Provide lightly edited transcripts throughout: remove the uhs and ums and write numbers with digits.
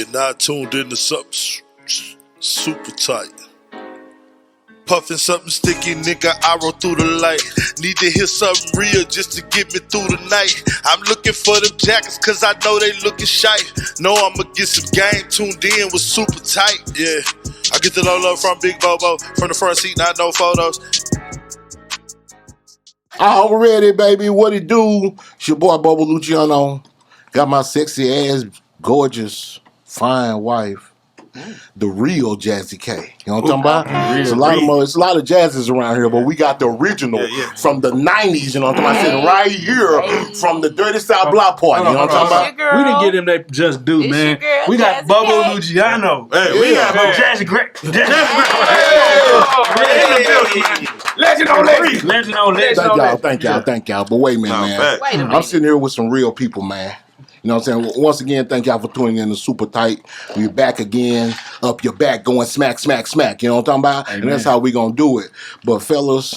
You're not tuned into something super tight. Puffin' something sticky, nigga, I roll through the light. Need to hear something real just to get me through the night. I'm looking for them jackets cause I know they looking shite. Know I'ma get some game tuned in with super tight, yeah. I get the low love from Big Bobo, from the front seat, not no photos. Already, baby, what it do? It's your boy, Bobo Luciano. Got my sexy ass, gorgeous, fine wife. The real Jazzy K. You know what I'm talking about? It's a lot of jazzes around here, but we got the original from the 90s, you know what I'm talking about? Right here from the Dirty South Block Party, you know what I'm talking about? We didn't get him that just do, man. We got Bubba Luciano. Hey, we got Jazzy Gray. Legend on legend. Legend on legend. Thank y'all. But wait a minute, man. I'm sitting here with some real people, man. You know what I'm saying? Once again, thank y'all for tuning in to Super Tight. We're back again, up your back, going smack, smack, smack. You know what I'm talking about? Amen. And that's how we gonna do it. But fellas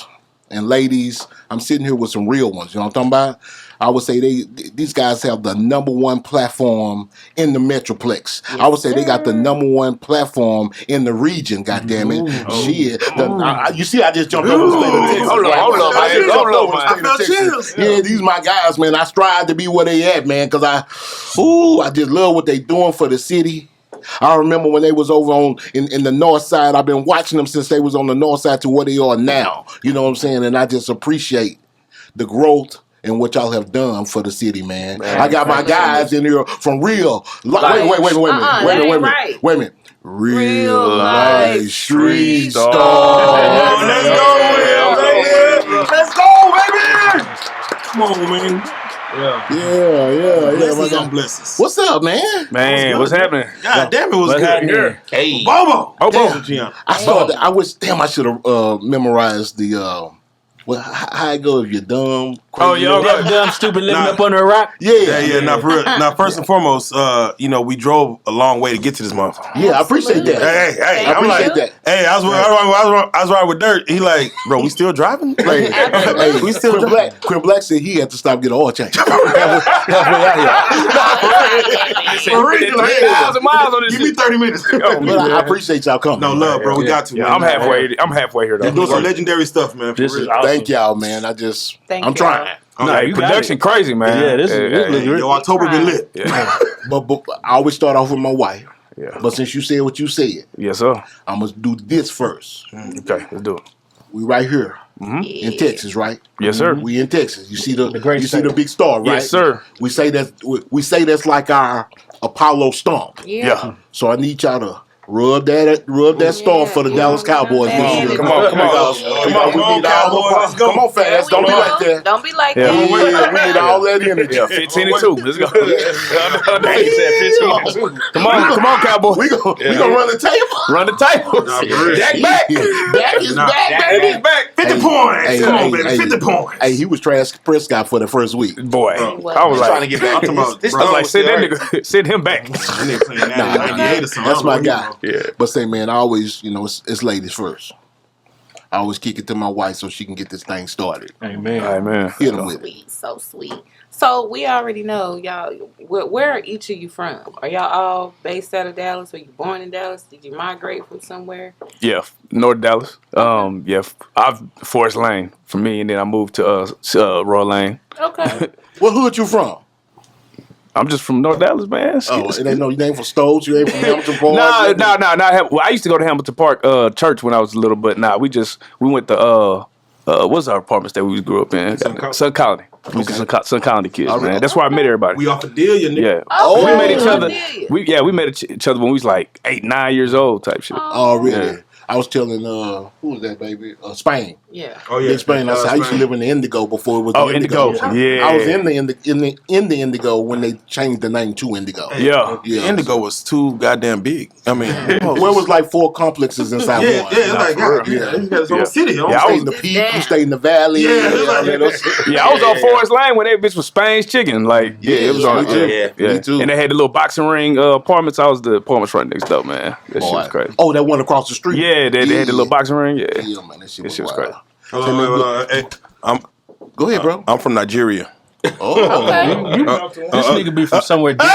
and ladies, I'm sitting here with some real ones. You know what I'm talking about? I would say these guys have the #1 platform in the Metroplex. Yes, I would say they got the #1 platform in the region, goddammit. Shit. You see, I just jumped over the state of Texas. Hold on, man. Yeah, these my guys, man. I strive to be where they at, man, because I just love what they doing for the city. I remember when they was over in the north side. I've been watching them since they was on the north side to where they are now. You know what I'm saying? And I just appreciate the growth and what y'all have done for the city, man. I got my guys in here from Real. Wait a minute. Reallyfe Street Starz. Let's go, baby. Come on, man. Yeah. My God bless us. What's up, man? Man, what's happening? God damn, it was good here. Hey, Bobo. I wish I should have memorized the. How it go if you're dumb? Crazy, dumb, stupid, living up under a rock. Yeah. Now, first and foremost, we drove a long way to get to this motherfucker. Yeah, I appreciate that. Hey, I appreciate that. Hey, I was riding with Dirt. He like, bro, we still driving? Like, we still driving. Quinn Black said he had to stop get an oil change. Halfway out here. 3,000 miles on this. Give me 30 minutes. But I appreciate y'all coming. No love, bro. We got to. Yeah, I'm halfway here though. You're doing some legendary stuff, man. This is awesome. Thank y'all, man. I'm trying. Production crazy, man. Yeah, this is Yo, October been lit. Yeah. But I always start off with my wife. Yeah. But since you said what you said, yes, sir. I'm gonna do this first. Okay, let's do it. We right here in Texas, right? Yes, sir. We in Texas. You see the big star, right? Yes, sir. We say that's like our Apollo stomp. Yeah. So I need y'all to rub that star for the Dallas Cowboys this year. Come on, Cowboys. Come on, fans. Don't be like that. Don't be like We that. need all that energy. 15-2. Let's go. Come on, Cowboys. We gonna run the table. Run the table. Dak back. Dak is back, baby. 50 points. Come on, baby. 50 points. Hey, he was Trash Prescott for the first week. Boy, I was like, trying to get back. I was like, send him back. That's my guy. Yeah. But say, man, I always, it's ladies first. I always kick it to my wife so she can get this thing started. Amen. Hit them with it. So sweet. So we already know, y'all, where are each of you from? Are y'all all based out of Dallas? Were you born in Dallas? Did you migrate from somewhere? Yeah, North Dallas. I've Forest Lane for me, and then I moved to Royal Lane. Okay. What hood you from? I'm just from North Dallas, man. You ain't from Stokes, you ain't from Hamilton Park? No. Well, I used to go to Hamilton Park church when I was little, but we went to what's our apartments that we grew up in? Sun Colony. We was Sun Colony kids, man. That's where I met everybody. We off of Delia, nigga. Oh, we met each other. We met each other when we was like 8, 9 years old, type shit. Oh, really? Yeah. I was telling who was that, baby? Spain. Yeah. Oh yeah. In Spain. I used to live in the Indigo before it was the Indigo. Yeah. I was in the Indigo when they changed the name to Indigo. Yeah. The Indigo was too goddamn big. I mean, where was like 4 complexes inside one. You had its own city. You stayed in the Peak. You stayed in the Valley. I was on Forest Lane when that bitch was Spain's Chicken. Like, it was on. Me too. And they had the little boxing ring apartments. I was the apartments right next door, man. That shit was crazy. Oh, that one across the street. Yeah, they had the little boxing ring. Yeah, man, that shit was was crazy. Hey, Go ahead, bro. I'm from Nigeria. Oh, This nigga be from somewhere different.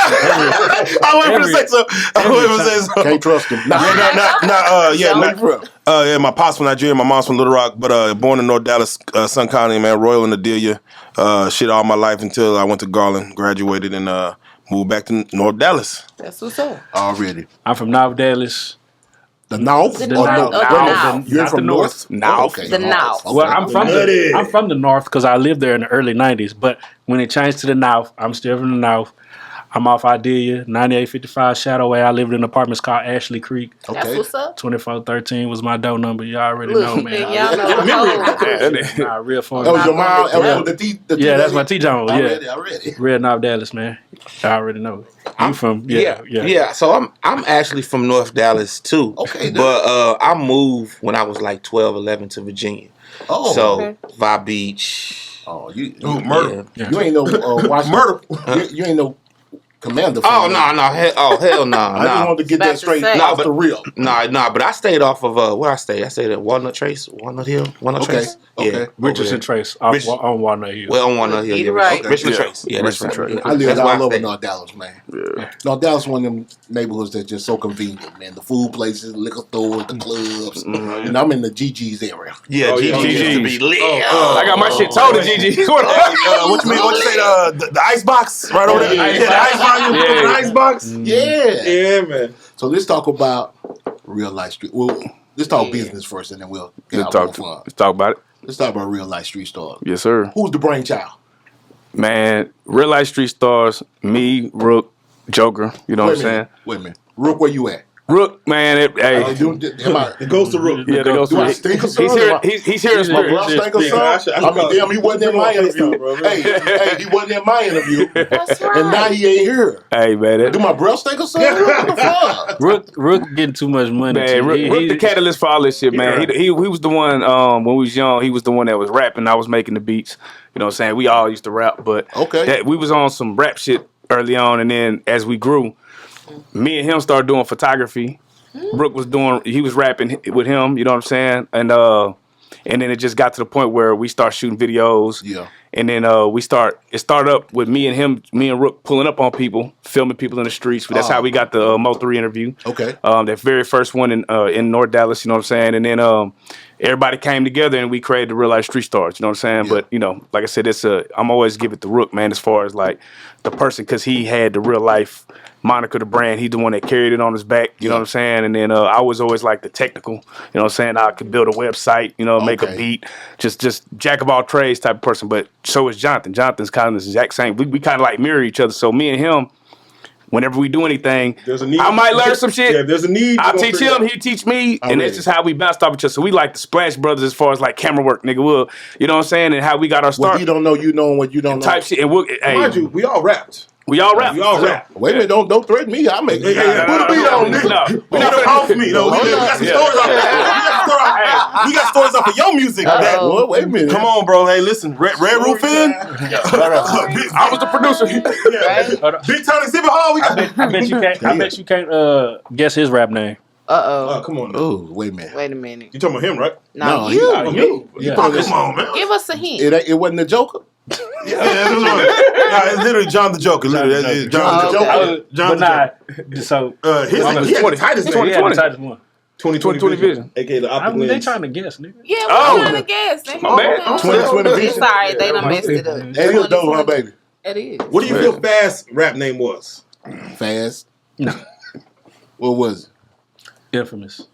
I wasn't gonna say so. I wasn't gonna say so. Can't trust him. Yeah, my pops from Nigeria, my mom's from Little Rock, but born in North Dallas, Sun County, man, Royal and Adelia. Shit all my life until I went to Garland, graduated, and moved back to North Dallas. That's what's up. Already. I'm from North Dallas. The North? The North. You're from North? Okay. The North. Well, I'm from the North because I lived there in the early 90s. But when it changed to the North, I'm still from the North. I'm off Idea, 9855 Shadowway. I lived in apartments called Ashley Creek. Okay. That's what's up. 2413 was my door number. Y'all already know, man. Y'all know. Nah, real fun. That was your mom? Yeah, that's my T-John. Already. Real North Dallas, man. I already know. I'm from, So I'm actually from North Dallas, too. Okay. But I moved when I was like 12, 11 to Virginia. Oh. So, Vi Beach. Oh, you murder. Yeah. You ain't no murder. You ain't no commander. Oh, no. Hell no. I just wanted to get that straight off the real. But I stayed off of, where I stayed? I stayed at Walnut Hill. Trace. Okay. Yeah. Richardson Trace on Walnut Hill. Well, on Walnut Hill. You're right. Richmond Trace. Yeah, that's right. Trace. I lived That's all why over North Dallas, man. Yeah. North Dallas is one of them neighborhoods that's just so convenient, man. The food places, liquor stores, the clubs. And I'm in the GG's area. Yeah, GG used to be lit. I got my shit told to GG. What you mean? What you say? The ice box right over there. Yeah, the ice box. You put in the ice box. Yeah, man. So let's talk about Real Life Street. Well, let's talk business first, and then we'll get out more fun. Let's talk about it. Let's talk about Real Life Street Stars. Yes, sir. Who's the brainchild? Man, Real Life Street Stars, me, Rook, Joker. You know what I'm saying? Wait a minute. Rook, where you at? Rook, man, It goes to Rook. Yeah, they go Do I stink or something? He's here in My spirit. breath stink or something? I mean, damn, he wasn't in my interview. Hey, he wasn't in my interview. That's right. And now he ain't here. Hey, man. Do my breath stink or something? What the fuck? Rook getting too much money. Man, Rook the catalyst for all this shit, man. He was the one, when we was young, he was the one that was rapping. I was making the beats. You know what I'm saying? We all used to rap, but we was on some rap shit early on, and then as we grew, me and him started doing photography. Rook he was rapping with him, you know what I'm saying? And then it just got to the point where we start shooting videos. Yeah. And then it started up with me and Rook pulling up on people, filming people in the streets. That's how we got the Mo3 interview. Okay. That very first one in North Dallas, you know what I'm saying? And then everybody came together and we created the Real Life Street Stars, you know what I'm saying? Yeah. But, you know, like I said, I'm always give it to Rook, man, as far as like the person, because he had the real life moniker, the brand. He's the one that carried it on his back, you know what I'm saying? And then I was always like the technical, you know what I'm saying? I could build a website, you know, make a beat, just jack of all trades type of person. But so is Jonathan. Jonathan's kind of the exact same. We kind of like mirror each other. So me and him, whenever we do anything, I might learn some shit. Yeah, there's a need. I'll teach him, he teach me, and that's just how we bounced off each other. So we like the Splash Brothers as far as like camera work, nigga. You know what I'm saying? And how we got our start. What you don't know, you know, and what you don't know. Type shit. And mind you, we all rapped. We all rap. Wait a minute, don't threaten me. I'll make it. Put a beat on, nigga. We got off me. No, we got some stories off that. We got stories off of your music. Wait a minute. Come on, bro. Hey, listen. Red Roof in. I was the producer. Big Time Exhibit Hall. I bet you can't guess his rap name. Oh, come on. Oh, wait a minute. Wait a minute. You talking about him, right? No, you. Come on, man. Give us a hint. It wasn't the Joker. It's literally John the Joker. Literally, John the Joker. John the Joker. So he had the tightest name. 2020. 2020 Vision. AKA the optic lens. They trying to guess, nigga. Yeah, we're trying to guess. 2020 Vision. Sorry, they done messed it up. And he was dope, huh, baby? It is. What do you feel Fast rap name was? Fast? No. What was it? Infamous.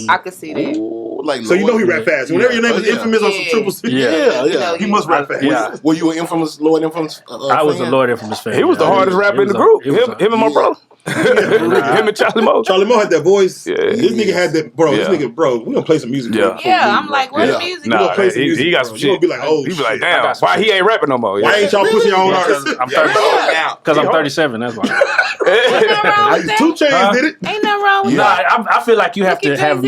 I could see that. Ooh, like so you know he rap fast. Whenever your name is Infamous on some Triple C, he must rap fast. Yeah. Were you an Infamous, Lord Infamous I was a Lord Infamous fan. He was the hardest rapper in the group. Him and my brother. Him and Charlie Mo. Charlie Mo had that voice. Yeah, this nigga had that, bro. This nigga, bro. We gonna play some music. Yeah, I'm like, where the music? Nah, he got some shit. You gonna be like, oh, he be like, damn, why he ain't rapping no more? Why ain't y'all pushing your own artists? I'm 37. Because I'm 37. That's why. Ain't nothing wrong with that. 2 Chainz did it. Ain't nothing wrong with that. I feel like you have to have.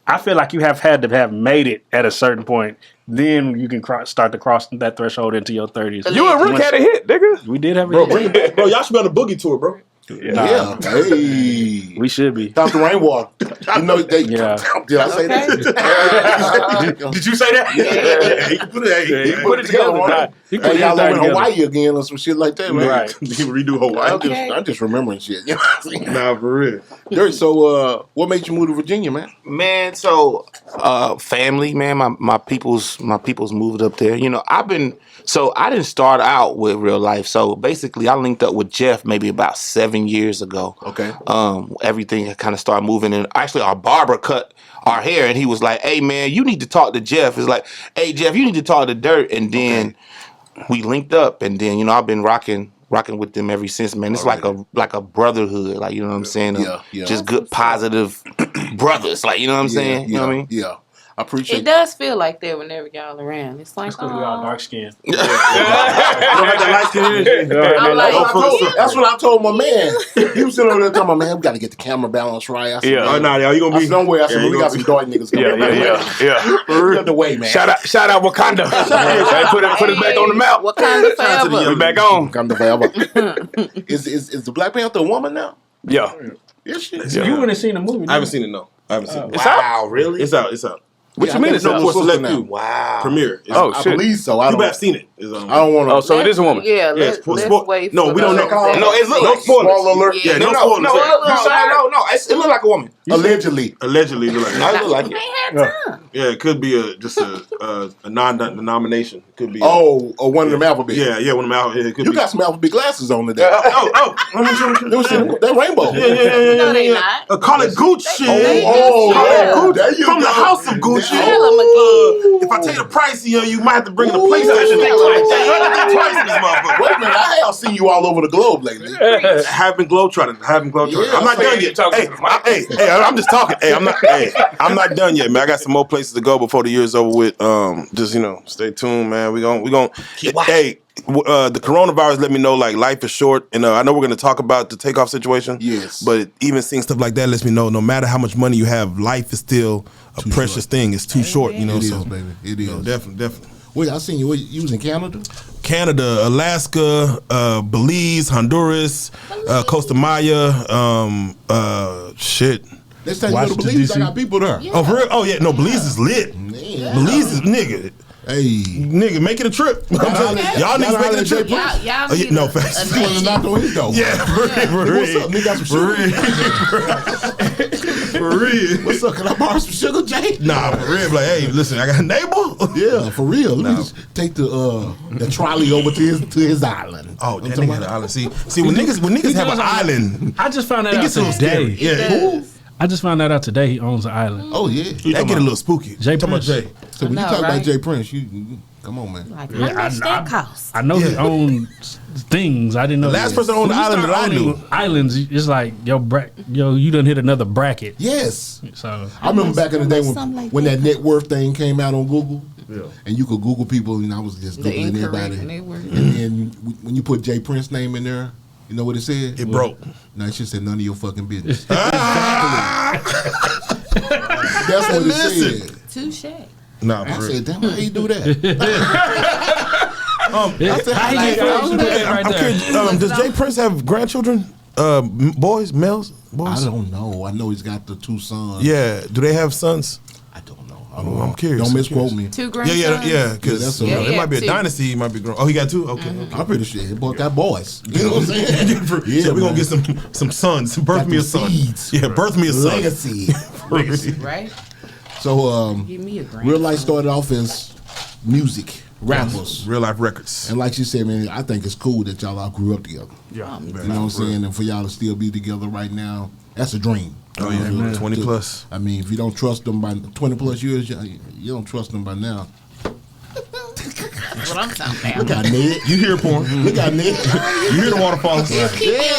I feel like you have had to have made it at a certain point. Then you can start to cross that threshold into your 30s. You and Rick had a hit, nigga. We did have a hit. Bro, y'all should be on the Boogie tour, bro. Yeah. Hey. We should be. Dr. Rainwater. You know they. Yeah. Did I say that? Did you say that? Yeah. He can put it. He put it together. Hey, y'all live in Hawaii again or some shit like that, man. Right. He redo Hawaii. Okay. I'm just remembering shit. You know what I'm saying? Nah, for real. Dirt, so what made you move to Virginia, man? Man, so family, man, my people's moved up there. You know, I didn't start out with Reallyfe. So basically I linked up with Jeff maybe about 7 years ago. Okay. Everything kind of started moving, and actually our barber cut our hair, and he was like, "Hey man, you need to talk to Jeff." It's like, "Hey Jeff, you need to talk to Dirt." And then we linked up, and then, you know, I've been rocking with them ever since, man. It's like a brotherhood, like, you know what I'm saying? Just good, positive brothers, like, you know what I'm saying? You know what I mean? Yeah. I appreciate It does feel like that whenever y'all around. It's like, It's because we all dark skinned. You don't have that light skin energy. I'm like, that's what I told my man. He was sitting over there talking about, man, we got to get the camera balance right. I said, Yeah. Oh, nah, y'all, you gonna be. don't worry. I said, Yeah, we got some dark niggas coming. Yeah. Get the way, man. Shout out Wakanda. Hey, put us back on the map. Wakanda forever. We back on. Come to forever. Is the Black Panther a woman now? Yeah. Is she? Yeah. You wouldn't have seen the movie. I haven't seen it, no. I haven't seen it. It's Wow, out? really? It's out. What you mean it's out? For select now. few. Wow. Premiere. Oh, I shit. believe so. I You don't. might have seen it. I don't want to. Oh, so it is a woman. Yeah, let's Spo- wait. No, for we don't the- know. No, it look No like spoilers. Spoiler alert. Yeah, no no, spoilers. no, it look like a woman. Allegedly. Allegedly, it look like No, that. it look like it. They had time. Yeah, it could be just a non-denomination. It could be. Or one of them alphabet. Yeah, one of them out. Yeah, it could You be. got some alphabet glasses on today. Let me show you. Let me see that rainbow. No, they not. Call it Gucci. They Oh, just- yeah. Gucci. There you From the go. house of Gucci. Tell 'em again. If I tell you the price, you might have to bring in a PlayStation. Ooh. You understand the price of this motherfucker. Wait a minute, I have seen you all over the globe lately. I have been globetrotting. Yeah, I'm not done yet. Hey, I'm just talking. I'm not done yet, man. I got some more places to go before the year's over with. Just, stay tuned, man. We gon' hey, the coronavirus let me know, like, life is short, and I know we're gonna talk about the Takeoff situation. Yes. But even seeing stuff like that lets me know, no matter how much money you have, life is still a precious thing. It's too short, It is, so baby. It is. definitely. Wait, I seen you. You was in Canada? Canada, Alaska, Belize, Honduras, Costa Maya, shit. Next time you go to Washington, Belize, I D.C. got people there. Yeah. Oh, for real? Oh, yeah. No, Belize is lit. Man. Belize is, nigga, Hey. make it a trip. Y'all niggas make it a trip. Y'all Oh, yeah, no, facts. You want to knock on his door? Yeah, for real. What's up? Nigga got some sugar? For real. What's up? Can I borrow some sugar, Jay? Nah, for real. Like, hey, listen, I got a neighbor. Yeah, for real. Let me just take the trolley over to his island. Oh, that nigga had an island. See, when niggas have an island, I just found that it out gets a little today. scary. Yeah. I just found that out today. He owns an island. Oh yeah. That get a little spooky. Jay Talking about Prince. Jay. So when I you know, talk about right? Jay Prince, you come on, man. Like, Yeah, how much that cost? I know he owns things. I didn't know. The last person on the When you island start that I owning knew. Islands, it's like you done hit another bracket. Yes. So I remember back in the day Something like when that. that net worth thing came out on Google. Yeah. And you could Google people, and I was just The Googling incorrect everybody. network. And then when you put Jay Prince's name in there, you know what it said? It broke. No, it should say none of your fucking business. That's what it said. Touche. Nah, I for real. said, damn, how you do that? I said, how you get all that right I'm there? curious, does Jay Prince have grandchildren? Boys, males, boys? I don't know. I know he's got the two sons. Yeah, do they have sons? I don't know. I'm curious. Don't misquote me. 2 grandsons. Yeah, because that's it might be a 2. dynasty. He might be grown. Oh, he got 2? Okay. I'm pretty sure he boy got boys. You know what I'm saying? Yeah, we're going to get some sons. Birth Got me a them son. seeds. Yeah, birth me a son. Legacy. Right? So, Give me a grand. Reallyfe started off as music, rappers. Real-life records. And like she said, man, I think it's cool that y'all all grew up together. Yeah. You know what I'm saying? And for y'all to still be together right now, that's a dream. Oh, yeah, 20 plus. I mean, if you don't trust them by 20 plus years, you don't trust them by now. That's what I'm talking We about. got Ned. You hear porn. We got Ned. You hear the waterfalls. Yeah,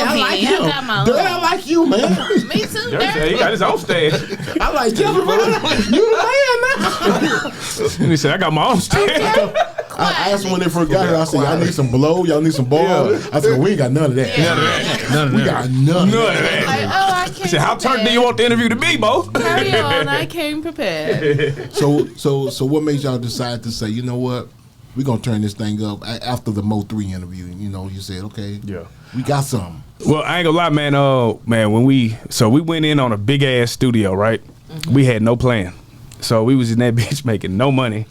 I like you. I got my Dude, I own. like you, man. Me too, He Dirk. got his own stand. I like you. You the man now. And he said, I got my own stand. I asked him when they first got here, I said, y'all need some blow? Y'all need some ball? I said, we ain't got none of that. None of We that. got none of that. Like, oh, I He came said, how turned do you want the interview to be, Bo? Carry on, I came prepared. So what made y'all decide to say, you know what? We're going to turn this thing up after the Mo 3 interview. You know, you said, okay, Yeah. we got something. Well, I ain't gonna lie, man. When we went in on a big ass studio, right? We had no plan, so we was in that bitch making no money,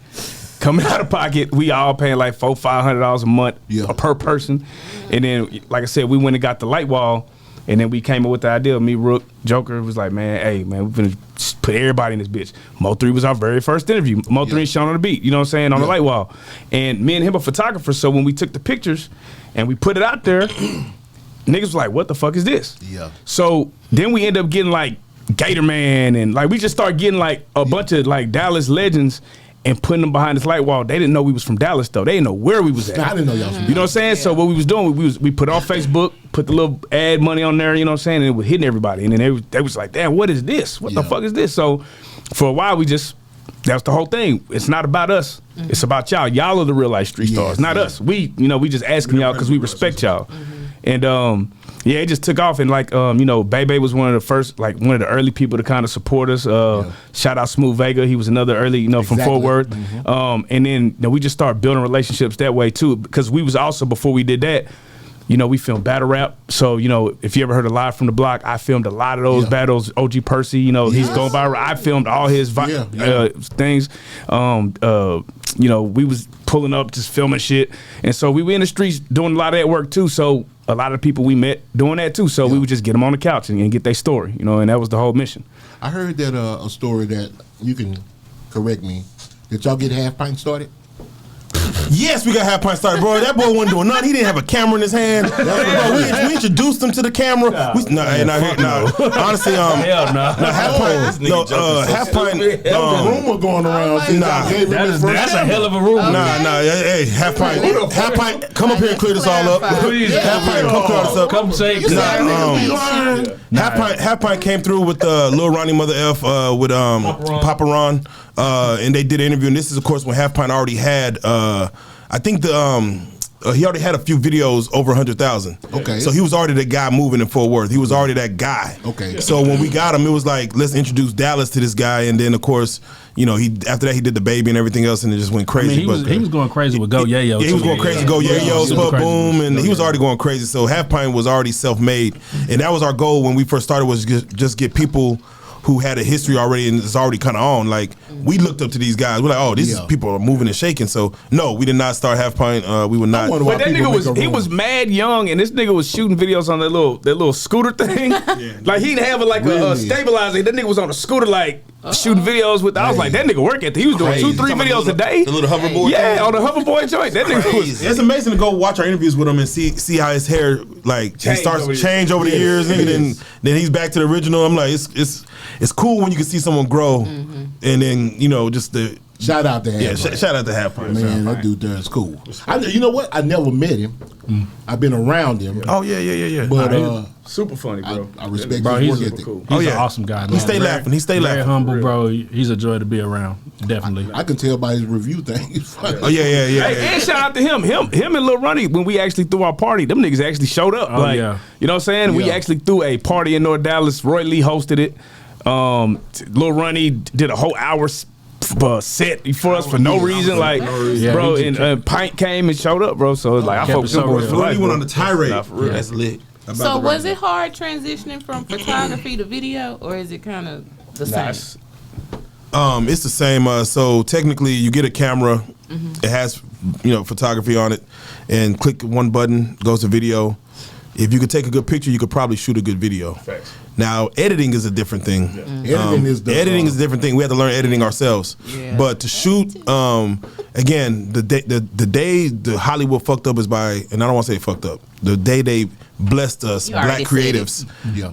coming out of pocket. We all paying like $400-$500 a month per person. And then, like I said, we went and got the light wall. And then we came up with the idea. Me, Rook, Joker was like, man, hey, man, we're going to put everybody in this bitch. Mo3 was our very first interview. Mo3 and Sean on the beat, you know what I'm saying, on the light wall. And me and him are photographers, so when we took the pictures and we put it out there, niggas was like, what the fuck is this? Yeah. So then we end up getting like Gator Man and like we just start getting like a bunch of like Dallas legends and putting them behind this light wall. They didn't know we was from Dallas though. They didn't know where we was at. I didn't know y'all was from You know what I'm saying? So what we was doing, we put on Facebook, put the little ad money on there, you know what I'm saying? And it was hitting everybody. And then they was like, damn, what is this? What the fuck is this? So for a while that's the whole thing. It's not about us. It's about y'all. Y'all are the real life street stars, not us. We just asking y'all because we respect y'all. And it just took off, and like Bebe was one of the first, like one of the early people to kind of support us. Shout out Smooth Vega, he was another early, from Fort Worth. And then we just started building relationships that way too, because we was also, before we did that, we filmed battle rap. So, if you ever heard of Live from the Block, I filmed a lot of those battles. OG Percy, he's going viral. I filmed all his things. We was pulling up, just filming shit. And so we were in the streets doing a lot of that work too. So a lot of the people we met doing that too. So we would just get them on the couch and get their story, and that was the whole mission. I heard that a story that you can correct me. Did y'all get Half Pint started? Yes, we got Half Pint started, bro. That boy wasn't doing nothing. He didn't have a camera in his hand. Bro, we introduced him to the camera. Honestly, Half Pint. There was a rumor going around. That's a hell of a rumor. Hey, Half Pint, come up here and clear this all up. Half Pint, come clear this up. Come say Half Pint came through with Lil Ronnie Mother F with Papa Ron. And they did an interview, and this is of course when Half Pint already had I think he already had a few videos over 100,000. Okay. So he was already the guy moving in Fort Worth. He was already that guy. Okay. So when we got him, it was like, let's introduce Dallas to this guy, and then of course, after that he did the Baby and everything else, and it just went crazy. He was going crazy with Go Yayo. Yeah, he was going crazy. Go Yayo, Spud Boom, and he was already going crazy. So Half Pint was already self-made, and that was our goal when we first started, was just get people who had a history already and is already kind of on. Like, we looked up to these guys. We're like, oh, these people are moving and shaking. So no, we did not start Half Pint. We would not. But that nigga was mad young, and this nigga was shooting videos on that little scooter thing. Like, he'd have a stabilizer. That nigga was on a scooter like shooting videos with. I was like, that nigga work ethic. He was doing 2-3 videos a day. The little hoverboard. Yeah, on the hoverboard joint. That nigga was. It's amazing to go watch our interviews with him and see how his hair he starts to change over the years, and then he's back to the original. I'm like, it's cool when you can see someone grow, and then just the shout out to Half Pint. Yeah, shout out to Half Pint. Man, that dude there is cool. You know what? I never met him. I've been around him. Oh yeah. But super funny, bro. I respect bro, his work ethic. Cool. He's an awesome guy. Man. He stay laughing. Very humble, bro. He's a joy to be around. Definitely. I can tell by his review thing. He's funny. Oh yeah. Hey, and shout out to him and Lil Ronnie, when we actually threw our party, them niggas actually showed up. Oh, yeah. You know what I'm saying? We actually threw a party in North Dallas. Roy Lee hosted it. Lil Ronnie did a whole hour set for us for no reason, bro. And Pint came and showed up, bro. So it's like, I focused on boys for life. You went on the tirade. That's lit. So was it hard transitioning from photography to video, or is it kind of the same? It's the same. So technically, you get a camera. It has photography on it, and click one button, goes to video. If you could take a good picture, you could probably shoot a good video. Facts. Now, editing is a different thing. Editing is a different thing. We had to learn editing ourselves. Yeah. But to shoot, again, the day the Hollywood fucked up is by, and I don't want to say fucked up, the day they blessed us, black creatives,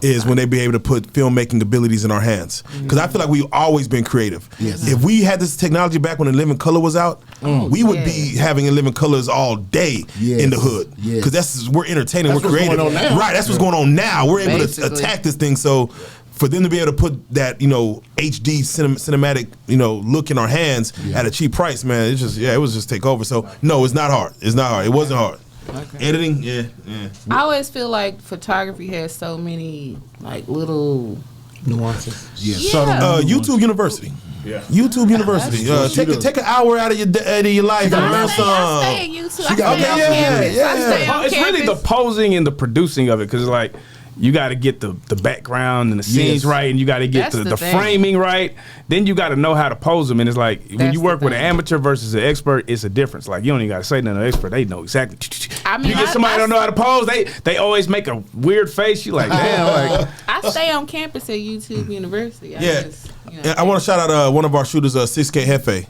is when they be able to put filmmaking abilities in our hands. Because I feel like we've always been creative. Yes. If we had this technology back when In Living Color was out, we would be having In Living Colors all day in the hood. Because we're entertaining, we're creative. Right, that's what's going on now. We're able to attack this thing. So for them to be able to put that, HD cinematic, look in our hands at a cheap price, man, it was just take over. So no, it's not hard. It's not hard. It wasn't hard. Okay. Editing, yeah. I always feel like photography has so many little nuances. Yeah. YouTube University. Yeah. YouTube University. Take an hour out of your life and learn some. I stay at YouTube. I stay on campus. It's really the posing and the producing of it, because you got to get the background and the scenes right, and you got to get the framing right. Then you got to know how to pose them. And it's like when you work with an amateur versus an expert, it's a difference. Like you don't even got to say nothing to an expert; they know exactly. I mean, you get somebody that don't know how to pose, they always make a weird face. You like, damn. Like I stay on campus at YouTube University. I want to shout out one of our shooters, 6K Hefe.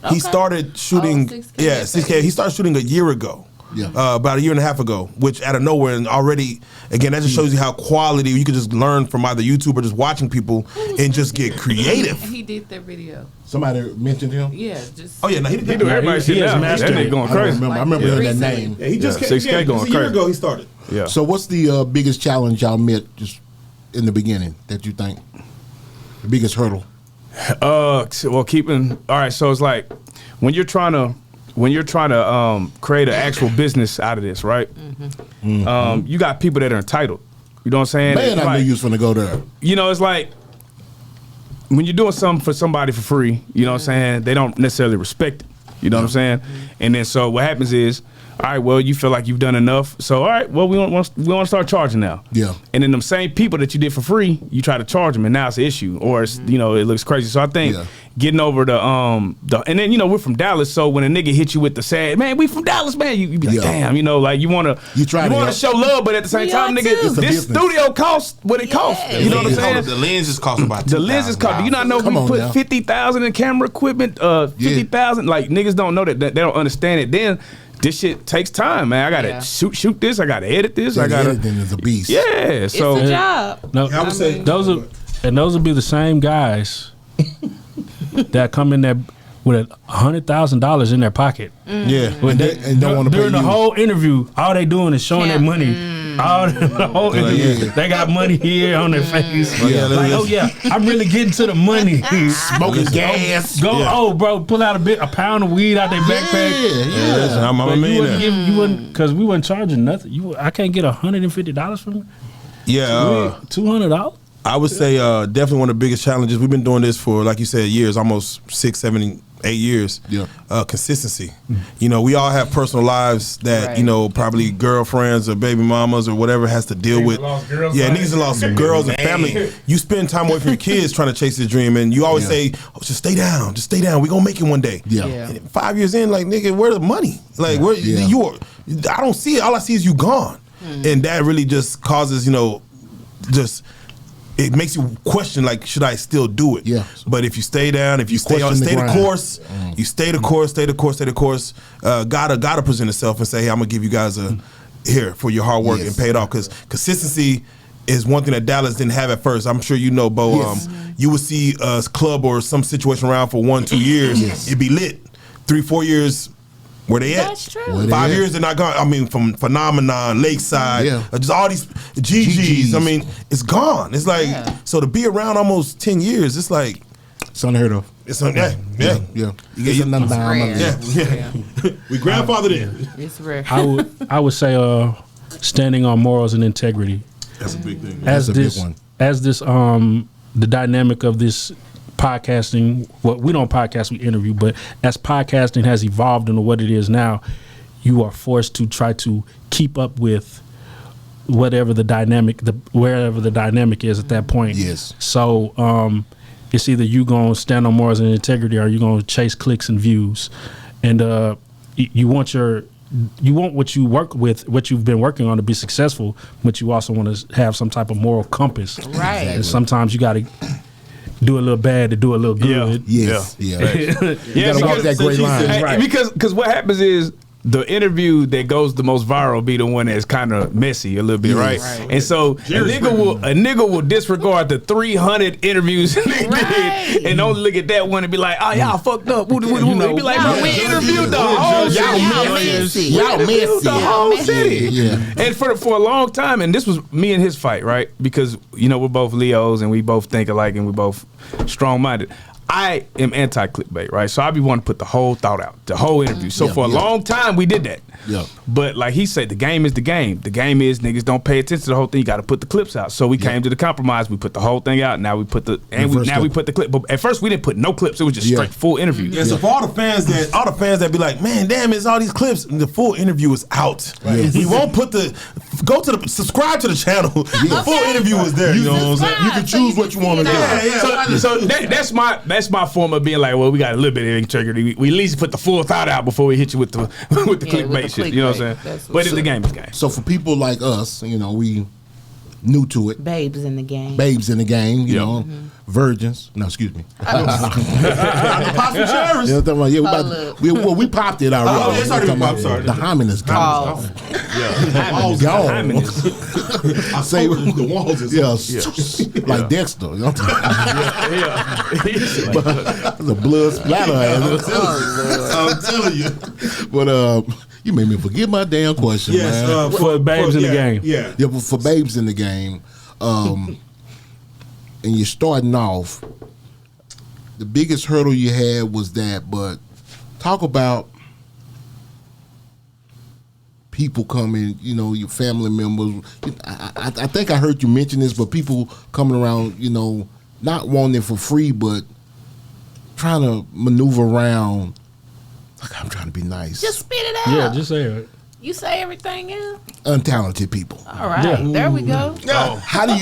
He started shooting. 6K. He started shooting a year ago. Yeah. About a year and a half ago, which out of nowhere, and already, again, that just shows you how quality you could just learn from either YouTube or just watching people and just get creative. He did that video. Somebody mentioned him? Yeah, just. Oh, yeah, no, he do everybody shit now. That nigga going crazy. I remember hearing that name. Yeah, he just 6K going crazy. A year ago he started. Yeah. So what's the biggest challenge y'all met just in the beginning that you think? The biggest hurdle? Well, all right, so it's like when you're trying to create an actual business out of this, right? You got people that are entitled. You know what I'm saying? Man, I knew you was finna go there. You know, it's like when you're doing something for somebody for free, you know what I'm saying? They don't necessarily respect it. You know what I'm saying? And then so what happens is, all right, well, you feel like you've done enough. So, all right, well, we want to start charging now. Yeah. And then them same people that you did for free, you try to charge them, and now it's an issue, or it's, you know, it looks crazy. So I think getting over the and then, you know, we're from Dallas, so when a nigga hit you with the sad, man, we from Dallas, man, you be like, damn, you know, like you want to show love, but at the same time, nigga, this studio costs what it costs. You know what I'm saying? The lenses cost about $2,000. The lenses cost. Do you not know we put $50,000 in camera equipment? 50,000. Like niggas don't know that they don't understand it. Then. This shit takes time, man. I gotta shoot this. I gotta edit this. I gotta. Editing is a beast. Yeah, so it's a job. No, I would say those will be the same guys that come in there with $100,000 in their pocket. Yeah, when they don't want to pay during the whole interview. All they doing is showing their money. All the whole interview, they got money here on their face. I'm really getting to the money. Smoking gas. Bro, pull out a pound of weed out their backpack. I'm a man. You wouldn't, because we wasn't charging nothing. I can't get $150 from you. Yeah, $200. I would say definitely one of the biggest challenges. We've been doing this for, like you said, years, almost 6, 7, 8 years. Yeah. Consistency. You know, we all have personal lives that, you know, probably girlfriends or baby mamas or whatever has to deal with. Niggas have lost girls and family. You spend time away from your kids trying to chase this dream, and you always say, just stay down. Just stay down. We gonna make it one day. Yeah. And 5 years in, like, nigga, where's the money? Like, where you are? I don't see it. All I see is you gone. And that really just causes, you know, it makes you question, like, should I still do it? Yeah. But if you stay down, if you stay the course, you stay the course. Gotta present itself and say, hey, I'm gonna give you guys here for your hard work and pay it off. Because consistency is one thing that Dallas didn't have at first. I'm sure you know, Bo. You would see a club or some situation around for 1-2 years, it'd be lit. 3-4 years. Where they at? That's true. 5 years they're not gone. I mean, from Phenomenon, Lakeside, just all these GGs. I mean, it's gone. It's like so to be around almost 10 years. It's like it's unheard of. It's yeah. You get something down. We grandfathered in. It's rare. I would say standing on morals and integrity. That's a big thing. That's a big one. As this the dynamic of this podcasting, well, we don't podcast, we interview, but as podcasting has evolved into what it is now, you are forced to try to keep up with wherever the dynamic is at that point. Yes. So it's either you gonna stand on morals and integrity, or you gonna chase clicks and views, and you want what you work with, what you've been working on to be successful, but you also want to have some type of moral compass. Right. And sometimes you got to do a little bad to do a little good. You gotta walk that gray line. Because what happens is the interview that goes the most viral be the one that's kind of messy a little bit, right? And so a nigga will disregard the 300 interviews they did and only look at that one and be like, oh, y'all fucked up. They be like, bro, we interviewed the whole city. Y'all messy. The whole city. Yeah. And for a long time, and this was me and his fight, right? Because, you know, we're both Leos and we both think alike and we both strong-minded. I am anti-clickbait, right? So I be wanting to put the whole thought out, the whole interview. So for a long time, we did that. Yeah. But like he said, the game is the game. The game is niggas don't pay attention to the whole thing. You got to put the clips out. So we came to the compromise. We put the whole thing out. Now we put the we put the clip. But at first we didn't put no clips. It was just straight full interview. Yeah. So for all the fans that be like, man, damn, it's all these clips. The full interview is out. Right. We won't put the go to the subscribe to the channel. The full interview is there. You know what I'm saying? You can choose what you want to do. Yeah. So that's my form of being like, well, we got a little bit of integrity. We at least put the full thought out before we hit you with the clickbait shit. You know what I'm saying? But it's the game is game. So for people like us, we new to it. Babes in the game. Babes in the game, you know. Virgins. No, excuse me. Possum cherries. You know what I'm talking about? We popped it already. Oh, it's already popped. Sorry. The hominins game. All gone. I say the walls is like Dexter. You know what I'm talking about? The blood splatter. I'm telling you. But you made me forget my damn question, man. For babes in the game. Yeah, but for babes in the game, and you're starting off, the biggest hurdle you had was that. But talk about people coming, your family members. I think I heard you mention this, but people coming around, not wanting it for free, but trying to maneuver around. Like, I'm trying to be nice. Just spit it out. Yeah, just say it. You say everything else. Untalented people. All right, there we go. How do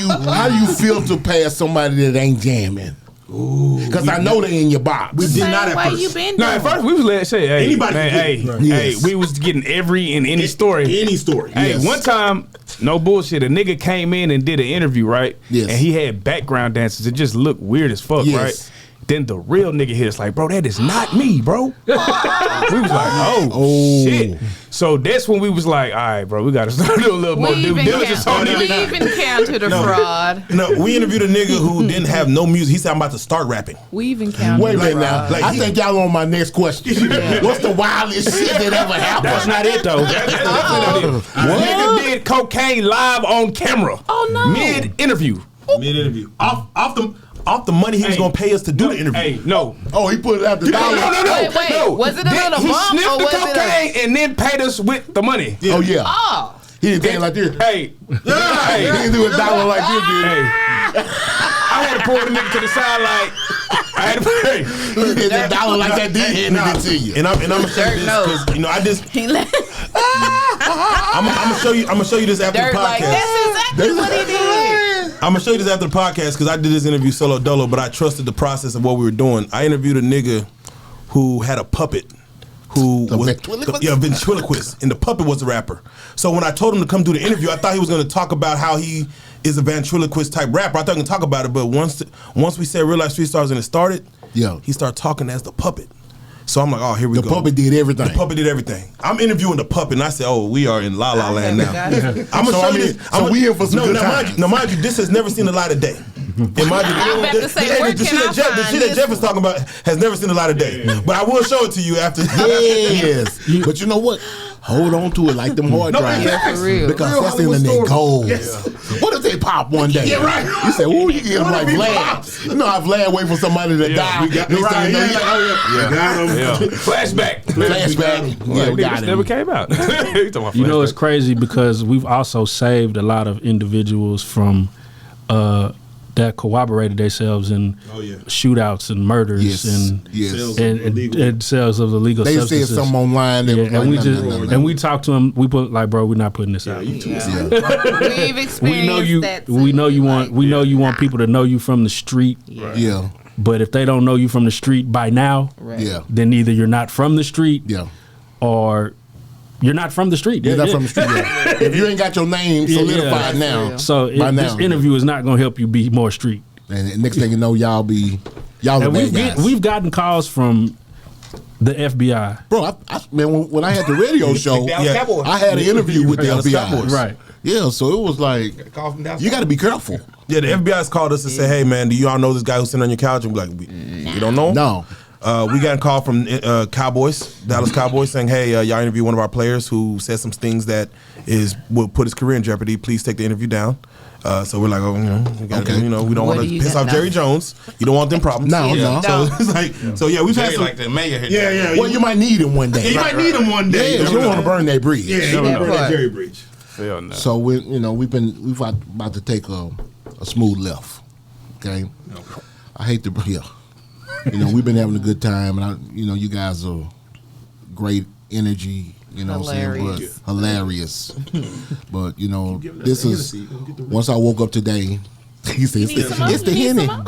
you filter past somebody that ain't jamming? Because I know they in your box. We did not at first. You been at first we was letting say, hey, anybody, man, hey, we was getting every and any story. Any story. Hey, one time, no bullshit, a nigga came in and did an interview, right? Yes. And he had background dancers. It just looked weird as fuck, right? Then the real nigga hit us like, bro, that is not me, bro. We was like, oh, shit. So that's when we was like, all right, bro, we got to start doing a little more due diligence on it. We even counted a fraud. No, we interviewed a nigga who didn't have no music. He said, I'm about to start rapping. We even counted Wait a minute now. I think y'all on my next question. What's the wildest shit that ever happened? That's not it, though. Nigga did cocaine live on camera. Oh, no. Mid-interview. Off the money he was gonna pay us to do the interview. Hey, no. Oh, he put it out the dollar. No. Was it a little he bump sniffed or the was cocaine and then paid us with the money. Oh yeah. Oh. He didn't pay like this. Hey. He didn't do a dollar like this, dude. Hey. I had to pull the nigga to the side like. I had to pay. He did a dollar like that. Did handed it to you. And I'm gonna show you this because I just. I'm gonna show you this after the podcast. Like, that's exactly what he did. I'm gonna show you this after the podcast because I did this interview solo dolo, but I trusted the process of what we were doing. I interviewed a nigga who had a puppet who was ventriloquist, and the puppet was a rapper. So when I told him to come do the interview, I thought he was gonna talk about how he is a ventriloquist type rapper. I thought he was gonna talk about it, but once we said Real Life Street Stars and it started, he started talking as the puppet. So I'm like, oh, here we go. The puppet did everything. The puppet did everything. I'm interviewing the puppet, and I said, oh, we are in La La Land now. I'm gonna show you this. So we here for some good times. Mind you, this has never seen the light of day. And mind you, the shit that Jeff is talking about has never seen the light of day. But I will show it to you after. Yes. But you know what? Hold on to it like them hard drives. Yeah, for real. Because that's internet gold. Yes. What if they pop one day? Yeah, right. You say, ooh, you get him like Vlad. You know how Vlad wait for somebody to die. Got him. Flashback. Yeah, we got him. Never came out. You know, it's crazy because we've also saved a lot of individuals from that corroborated themselves in shootouts and murders and sales of illegal substances. They said something online and we talked to them. We put like, bro, we're not putting this out. We've experienced that. We know you want people to know you from the street. Yeah. But if they don't know you from the street by now, then either you're not from the street, or you're not from the street. You're not from the street. If you ain't got your name solidified now, so this interview is not going to help you be more street. And next thing you know, y'all the bad guys. We've gotten calls from the FBI, bro. Man, when I had the radio show, I had an interview with the FBI, right? Yeah, so it was like, you got to be careful. Yeah, the FBI's called us and said, hey, man, do y'all know this guy who's sitting on your couch? And we're like, we don't know him? No. We got a call from Dallas Cowboys, saying, hey, y'all interviewed one of our players who said some things that will put his career in jeopardy. Please take the interview down. So we're like, we don't want to piss off Jerry Jones. You don't want them problems. No. So it's like, we've had some. Like the mayor here. Yeah. Well, you might need him one day. You might need him one day. Yeah, you don't want to burn that bridge. Yeah, you don't want to burn that Jerry bridge. So we've about to take a smooth left. Okay, I hate to we've been having a good time, and you guys are great energy. You know what I'm saying? But hilarious. But you know, this is once I woke up today. He said, it's the Henny. I'll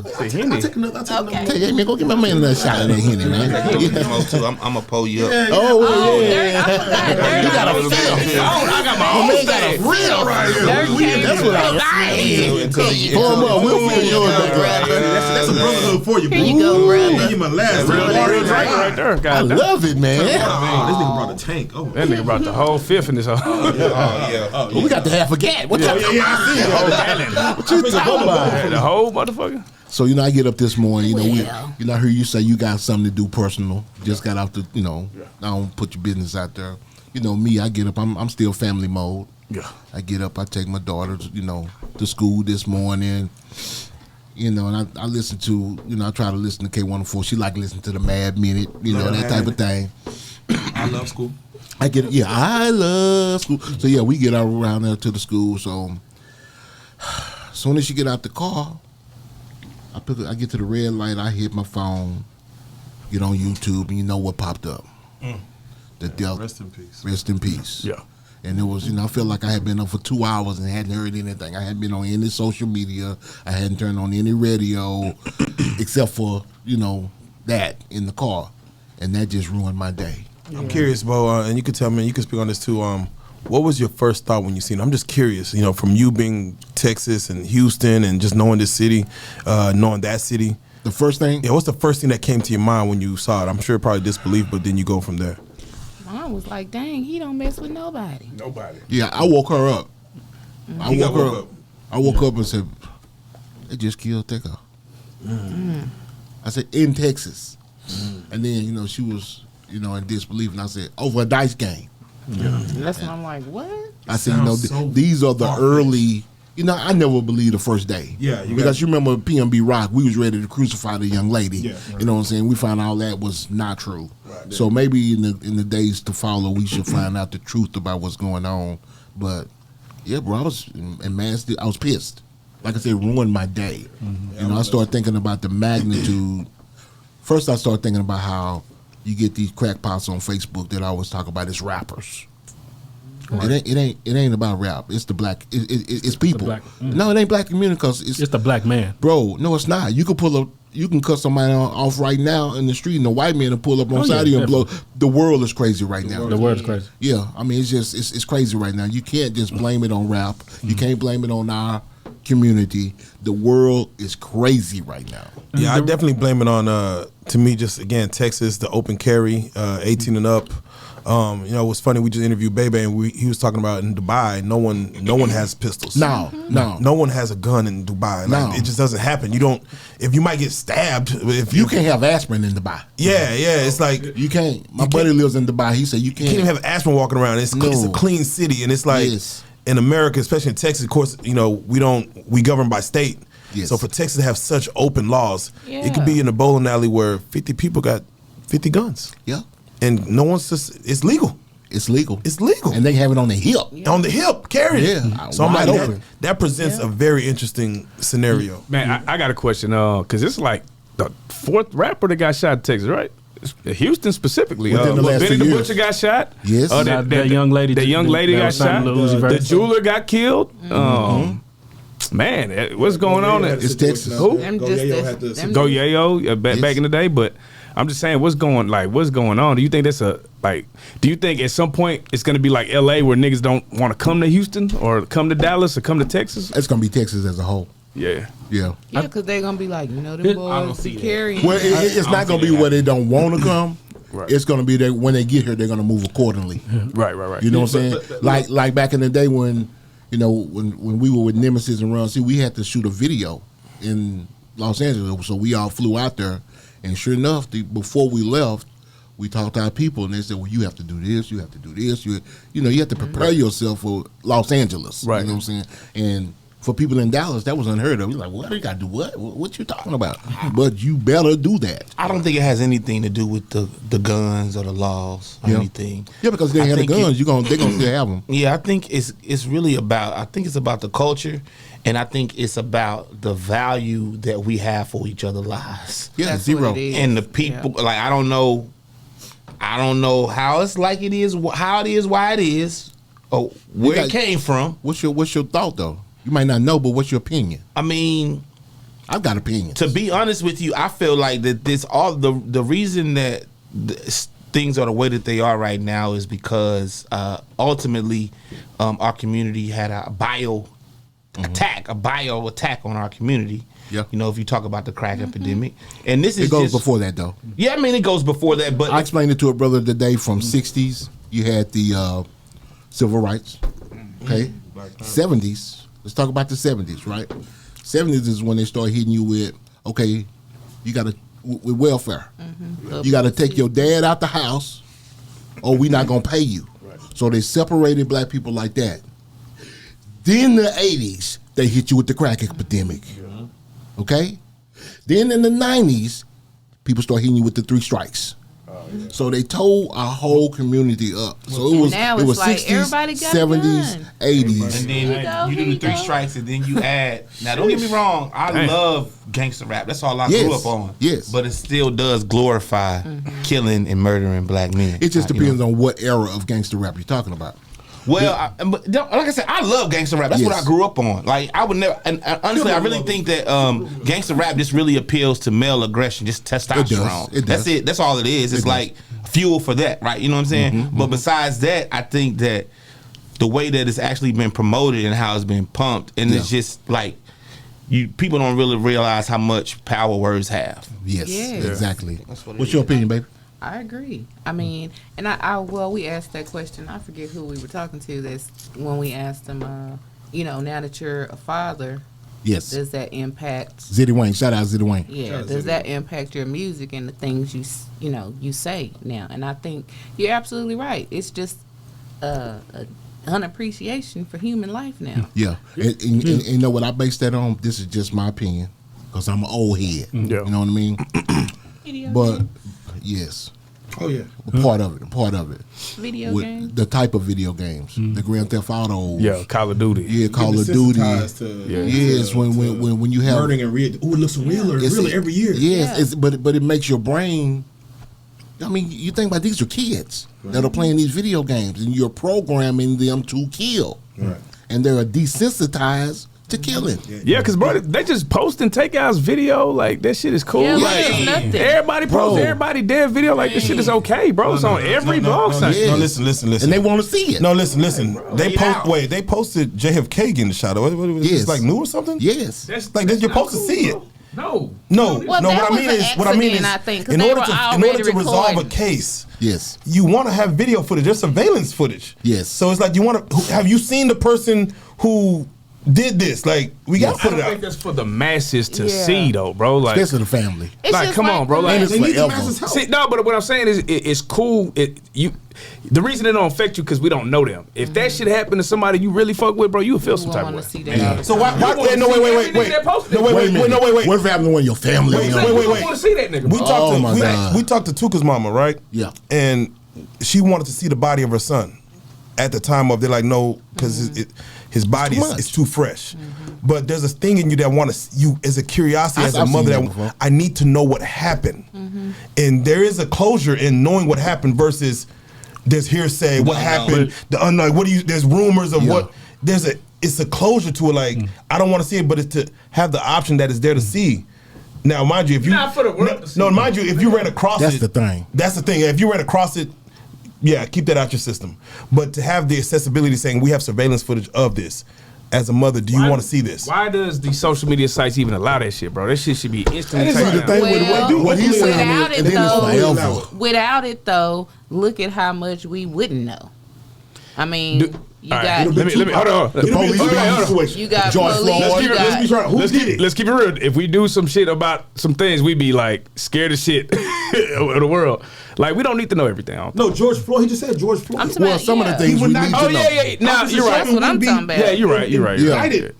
take another. Hey, man, go get my man another shot of that Henny, man. I'm going to pull you up. You got a feel. I got my own man got a real right here. That's what I like. Pull him up. We'll feel yours, brother. That's a brotherhood for you, bro. Here you go, brother. Give you my last real drink right there. I love it, man. Oh, this nigga brought a tank. Oh, that nigga brought the whole fifth in this whole. Well, we got the half a gat. What I see. The whole gallon. What you talking about? The whole motherfucker. So I get up this morning. I hear you say you got something to do personal. Just got out the. I don't put your business out there. Me. I get up. I'm still family mode. Yeah. I get up. I take my daughter. To school this morning. And I listen to. I try to listen to K104. She like listening to the Mad Minute. That type of thing. I love school. I get. Yeah, I love school. So we get out around there to the school. So. As soon as you get out the car, I get to the red light, I hit my phone, get on YouTube, and you know what popped up? The Delta. Rest in peace. Rest in peace. Yeah. And it was, I felt like I had been up for 2 hours and hadn't heard anything. I hadn't been on any social media. I hadn't turned on any radio, except for, that in the car. And that just ruined my day. Yeah. I'm curious, Bo, and you could tell me, you could speak on this too. What was your first thought when you seen it? I'm just curious, from you being Texas and Houston and just knowing this city, knowing that city. The first thing? Yeah, what's the first thing that came to your mind when you saw it? I'm sure probably disbelief, but then you go from there. Mine was like, dang, he don't mess with nobody. Yeah, I woke her up. I woke up and said, they just killed Takeoffs. I said, in Texas. And then, she was, in disbelief. And I said, over a dice game. That's when I'm like, what? I said, these are the early. I never believed the first day. Yeah, because you remember PNB Rock, we was ready to crucify the young lady. Yeah, right. You know what I'm saying? We found out that was not true. Right. So maybe in the days to follow, we should find out the truth about what's going on. But yeah, bro, I was I was pissed. Like I said, it ruined my day. I started thinking about the magnitude. First, I started thinking about how you get these crackpots on Facebook that always talk about as rappers. Right. It ain't about rap. It's the black. It's people. No, it ain't black community because it's the black man, bro. No, it's not. You can pull up. You can cut somebody off right now in the street, and the white man will pull up on side of you and blow. The world is crazy right now. The world is crazy. Yeah, I mean it's crazy right now. You can't just blame it on rap. You can't blame it on our community. The world is crazy right now. Yeah, I definitely blame it on. To me, just again, Texas, the open carry, 18 and up. It was funny. We just interviewed Bebe, and he was talking about in Dubai. No one has pistols. No one has a gun in Dubai. Like, it just doesn't happen. You don't. If you might get stabbed, if you can't have aspirin in Dubai. Yeah. It's like you can't. My buddy lives in Dubai. He said you can't even have aspirin walking around. It's a clean city, and it's like in America, especially in Texas. Of course, we govern by state. Yes. So for Texas to have such open laws, it could be in a bowling alley where 50 people got 50 guns. Yeah. And no one's it's legal. It's legal. It's legal. And they have it on the hip. Yeah. On the hip, carry it. Yeah. So I'm like, that presents a very interesting scenario. Man, I got a question, because it's like the fourth rapper that got shot in Texas, right? Houston specifically. Within the last Benny 2 the years. Butcher got shot. Yes. That young lady. The young lady got shot. The jeweler got killed. Man, what's going on? It's Texas. Who? Go Yayo back in the day, but I'm just saying, what's going on? Do you think do you think at some point it's going to be like LA where niggas don't want to come to Houston or come to Dallas or come to Texas? It's going to be Texas as a whole. Yeah. Yeah. Yeah, because they're going to be like, them boys carrying. Well, it's not going to be where they don't want to come. Right. It's going to be that when they get here, they're going to move accordingly. Right. You know what I'm saying? Like back in the day when, when we were with Nemesis and Run, we had to shoot a video in Los Angeles. So we all flew out there. And sure enough, before we left, we talked to our people, and they said, well, you have to do this, you have to do this. You have to prepare yourself for Los Angeles. Right. You know what I'm saying? And for people in Dallas, that was unheard of. We're like, what? You got to do what? What you talking about? But you better do that. I don't think it has anything to do with the guns or the laws or anything. Yeah, because they have the guns, they're going to still have them. Yeah, I think it's really about the culture. And I think it's about the value that we have for each other's lives. Yeah, zero. And the people, like, I don't know I don't know how it's like it is, how it is, why it is, or where it came from. What's your thought though? You might not know, but what's your opinion? I mean, I've got opinions. To be honest with you, I feel like that the reason that things are the way that they are right now is because ultimately our community had a bio attack on our community. Yeah. You know, if you talk about the crack epidemic. And this is it goes before that though. Yeah, I mean it goes before that, but I explained it to a brother today from 60s. You had the civil rights. Okay. 70s. Let's talk about the 70s, right? 70s is when they start hitting you with, okay, you got to, with welfare. You got to take your dad out the house or we not going to pay you. Right. So they separated black people like that. Then the 80s, they hit you with the crack epidemic. Okay? Then in the 90s, people start hitting you with the 3 strikes. So they tore our whole community up. So it was like 60s, 70s, 80s. And then you do the 3 strikes and then you add. Now don't get me wrong, I love gangster rap. That's all I grew up on. Yes. But it still does glorify killing and murdering black men. It just depends on what era of gangster rap you're talking about. Well, like I said, I love gangster rap. That's what I grew up on. Like I would never, and honestly, I really think that gangster rap just really appeals to male aggression, just testosterone. It does. That's it. That's all it is. It's like fuel for that, right? You know what I'm saying? But besides that, I think that the way that it's actually been promoted and how it's been pumped, and it's just like people don't really realize how much power words have. Yes, exactly. What's your opinion, baby? I agree. I mean, and we asked that question. I forget who we were talking to. That's when we asked them, now that you're a father, yes, does that impact Zitty Wayne? Shout out Zitty Wayne. Yeah, does that impact your music and the things you say now? And I think you're absolutely right. It's just an appreciation for human life now. Yeah, and you know what I base that on? This is just my opinion because I'm an old head. Yeah. You know what I mean? But yes. Oh yeah, part of it. Video games, the type of video games, the Grand Theft Auto, Call of Duty, Call of Duty, when you have learning and read. Ooh, it looks realer every year. Yes, but it makes your brain. I mean, you think about these are kids that are playing these video games, and you're programming them to kill, and they're desensitized to killing. Yeah, because bro, they just posting Takeoffs video like that shit is cool. Yeah, like everybody posts everybody dead video like this shit is okay, bro. It's on every blog site. No, listen. And they want to see it. No, listen. They posted JFK getting the shot. What was this, like new or something? Yes. That's you're supposed to see it. No. What I mean is, I think, in order to resolve a case, yes, you want to have video footage. There's surveillance footage. Yes. So it's like you want to. Have you seen the person who did this? Like we got to put it out. I think that's for the masses to see, though, bro. Like, especially the family. Like, come on, bro. Like, it's forever. See, no, but what I'm saying is, it's cool. The reason it don't affect you because we don't know them. If that shit happened to somebody you really fuck with, bro, you would feel some type of way. So why? No, wait. No, wait. What if happened to one of your family? Wait. I want to see that nigga. We talked to Tuka's mama, right? Yeah. And she wanted to see the body of her son. At the time of, they're like, no, because his body is too fresh. But there's a thing in you that you as a curiosity, as a mother, that I need to know what happened. And there is a closure in knowing what happened versus there's hearsay, what happened, the unknown. There's rumors of what. It's a closure to it. Like I don't want to see it, but it's to have the option that is there to see. Now, mind you, if you mind you, if you ran across that's the thing. That's the thing. If you ran across it. Yeah, keep that out your system. But to have the accessibility saying we have surveillance footage of this, as a mother, do you want to see this? Why does the social media sites even allow that shit, bro? That shit should be instantly taken down. What he's saying is, without it though, look at how much we wouldn't know. I mean, you got. Let me hold on. The police you got George Floyd. Let's keep it real. If we do some shit about some things, we be like scared of shit of the world. Like we don't need to know everything. No, George Floyd. He just said George Floyd. Well, some of the things we need to know. Yeah. Now you're right. That's what I'm talking about. Yeah, you're right.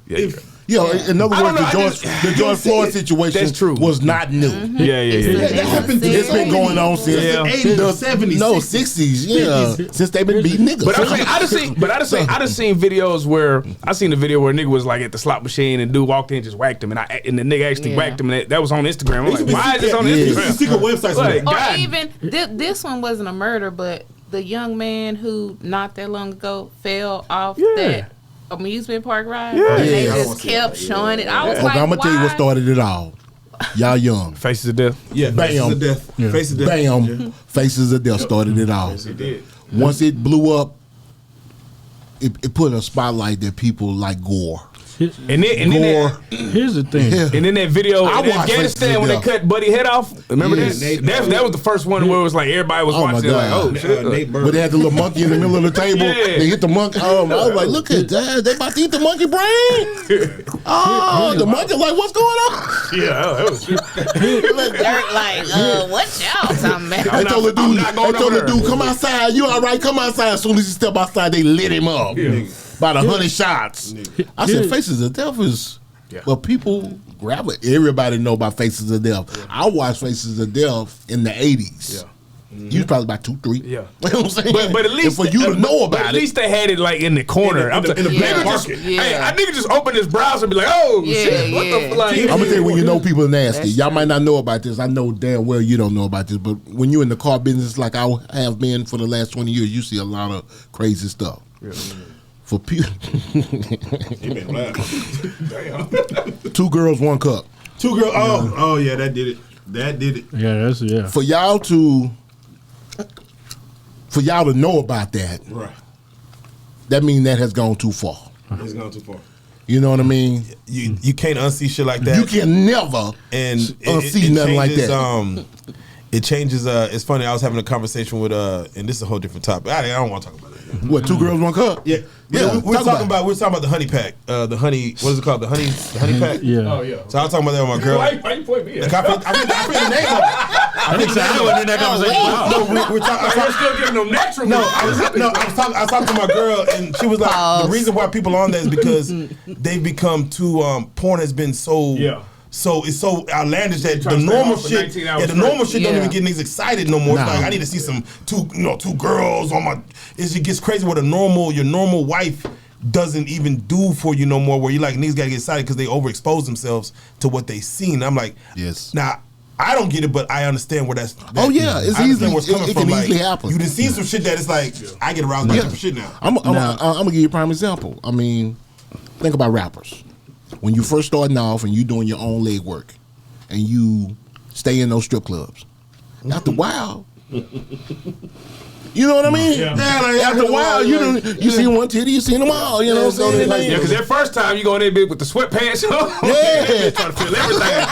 If In other words, the George Floyd situation was not new. That happened. It's been going on since the 80s, 70s, 60s. Since they've been beating niggas. But I done seen videos where I seen a video where a nigga was like at the slot machine and dude walked in and just whacked him, and the nigga actually whacked him, and that was on Instagram. I'm like, why is this on Instagram? Secret websites. Or even this one wasn't a murder, but the young man who not that long ago fell off that amusement park ride. And they just kept showing it. I was like, I'm gonna tell you what started it all. Y'all young. Faces of Death. Yeah, bam. Faces of Death. Yeah. Faces of Death. Bam. Yeah. Faces of Death started it all. Yes, it did. Once it blew up, it put a spotlight that people like gore. And then here's the thing. And then that video in Afghanistan when they cut Buddy head off. Remember that was the first one where it was like everybody was watching. Like, oh shit! But they had the little monkey in the middle of the table. They hit the monkey. I was like, look at that! They about to eat the monkey brain. The monkey like, what's going on? That was shit. Look, Dirt like, what y'all talking about? They told the dude, come outside. You all right? Come outside. As soon as he stepped outside, they lit him up. About 100 shots. I said, Faces of Death is, but people grab it. Everybody know about Faces of Death. I watched Faces of Death in the 80s. You was probably about 2, 3. Yeah. You know what I'm saying? But at least and for you to know about it. At least they had it like in the corner. In the back market. Hey, I nigga just open his browser and be like, oh shit, what the fuck? I'm gonna tell you when you know people are nasty. Y'all might not know about this. I know damn well you don't know about this, but when you're in the car business like I have been for the last 20 years, you see a lot of crazy stuff. For people, 2 girls, 1 cup. 2 girls. Oh yeah, that did it. That did it. Yeah. For y'all to know about that, right? That means that has gone too far. It's gone too far. You know what I mean? You can't unsee shit like that. You can never unsee nothing like that. It changes. It's funny. I was having a conversation with and this is a whole different topic. I don't want to talk about it. What, 2 girls, 1 cup? Yeah. We're talking about the honey pack. The honey. What is it called? The honey pack. Yeah. Oh yeah. So I was talking about that with my girl. Why you point me? I forget the name of it. I think I in that conversation. No, we're talking. You're still giving them natural. I was talking to my girl, and she was like, the reason why people on that is because they've become too. Porn has been so. Yeah. So it's so outlandish that the normal shit, don't even get niggas excited no more. It's like I need to see some 2 girls on my. It gets crazy what your normal wife doesn't even do for you no more. Where you like niggas gotta get excited because they overexpose themselves to what they seen. I'm like, yes. Now I don't get it, but I understand where that's. It's easily where it's coming from. It can easily happen. You done seen some shit that it's like I get aroused by some shit now. I'm gonna give you a prime example. I mean, think about rappers. When you first starting off and you doing your own leg work and you stay in those strip clubs, after a while, you know what I mean? Yeah. After a while, you see one titty, you see them all. You know what I'm saying? Yeah, because that first time you go in there bit with the sweatpants on. Yeah. Trying to feel everything.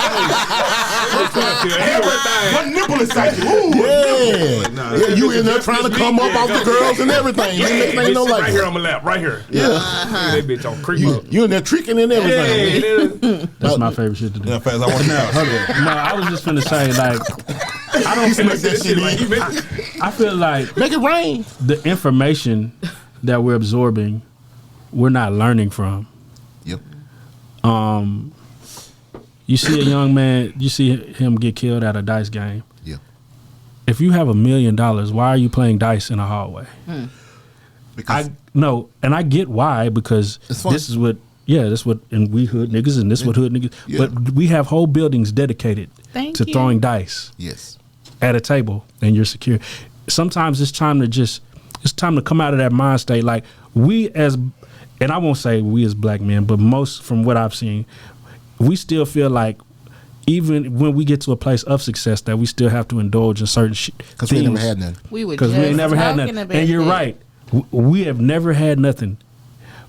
One nipple inside you. Yeah, you in there trying to come up off the girls and everything. Right here on my lap, right here. Yeah. That bitch on creep up. You in there tricking and everything. That's my favorite shit to do. Yeah, fast. I want to know. No, I was just finna say like. I don't feel like that shit. I feel like make it rain. The information that we're absorbing, we're not learning from. Yep. You see a young man, you see him get killed at a dice game. Yeah. If you have $1 million, why are you playing dice in a hallway? Because and I get why, because this is what. Yeah, that's what, and we hood niggas, and this what hood niggas. Yeah. But we have whole buildings dedicated to throwing dice. Yes. At a table, and you're secure. Sometimes it's time to come out of that mind state. Like and I won't say we as black men, but most from what I've seen, we still feel like even when we get to a place of success, that we still have to indulge in certain shit. Because we never had none. Because we ain't never had nothing. And you're right. We have never had nothing.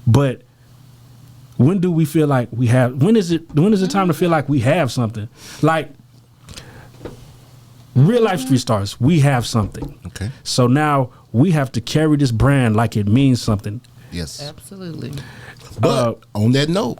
But when do we feel like we have? When is it time to feel like we have something? Like Reallyfe Street Stars, we have something. Okay. So now we have to carry this brand like it means something. Yes. Absolutely. But on that note,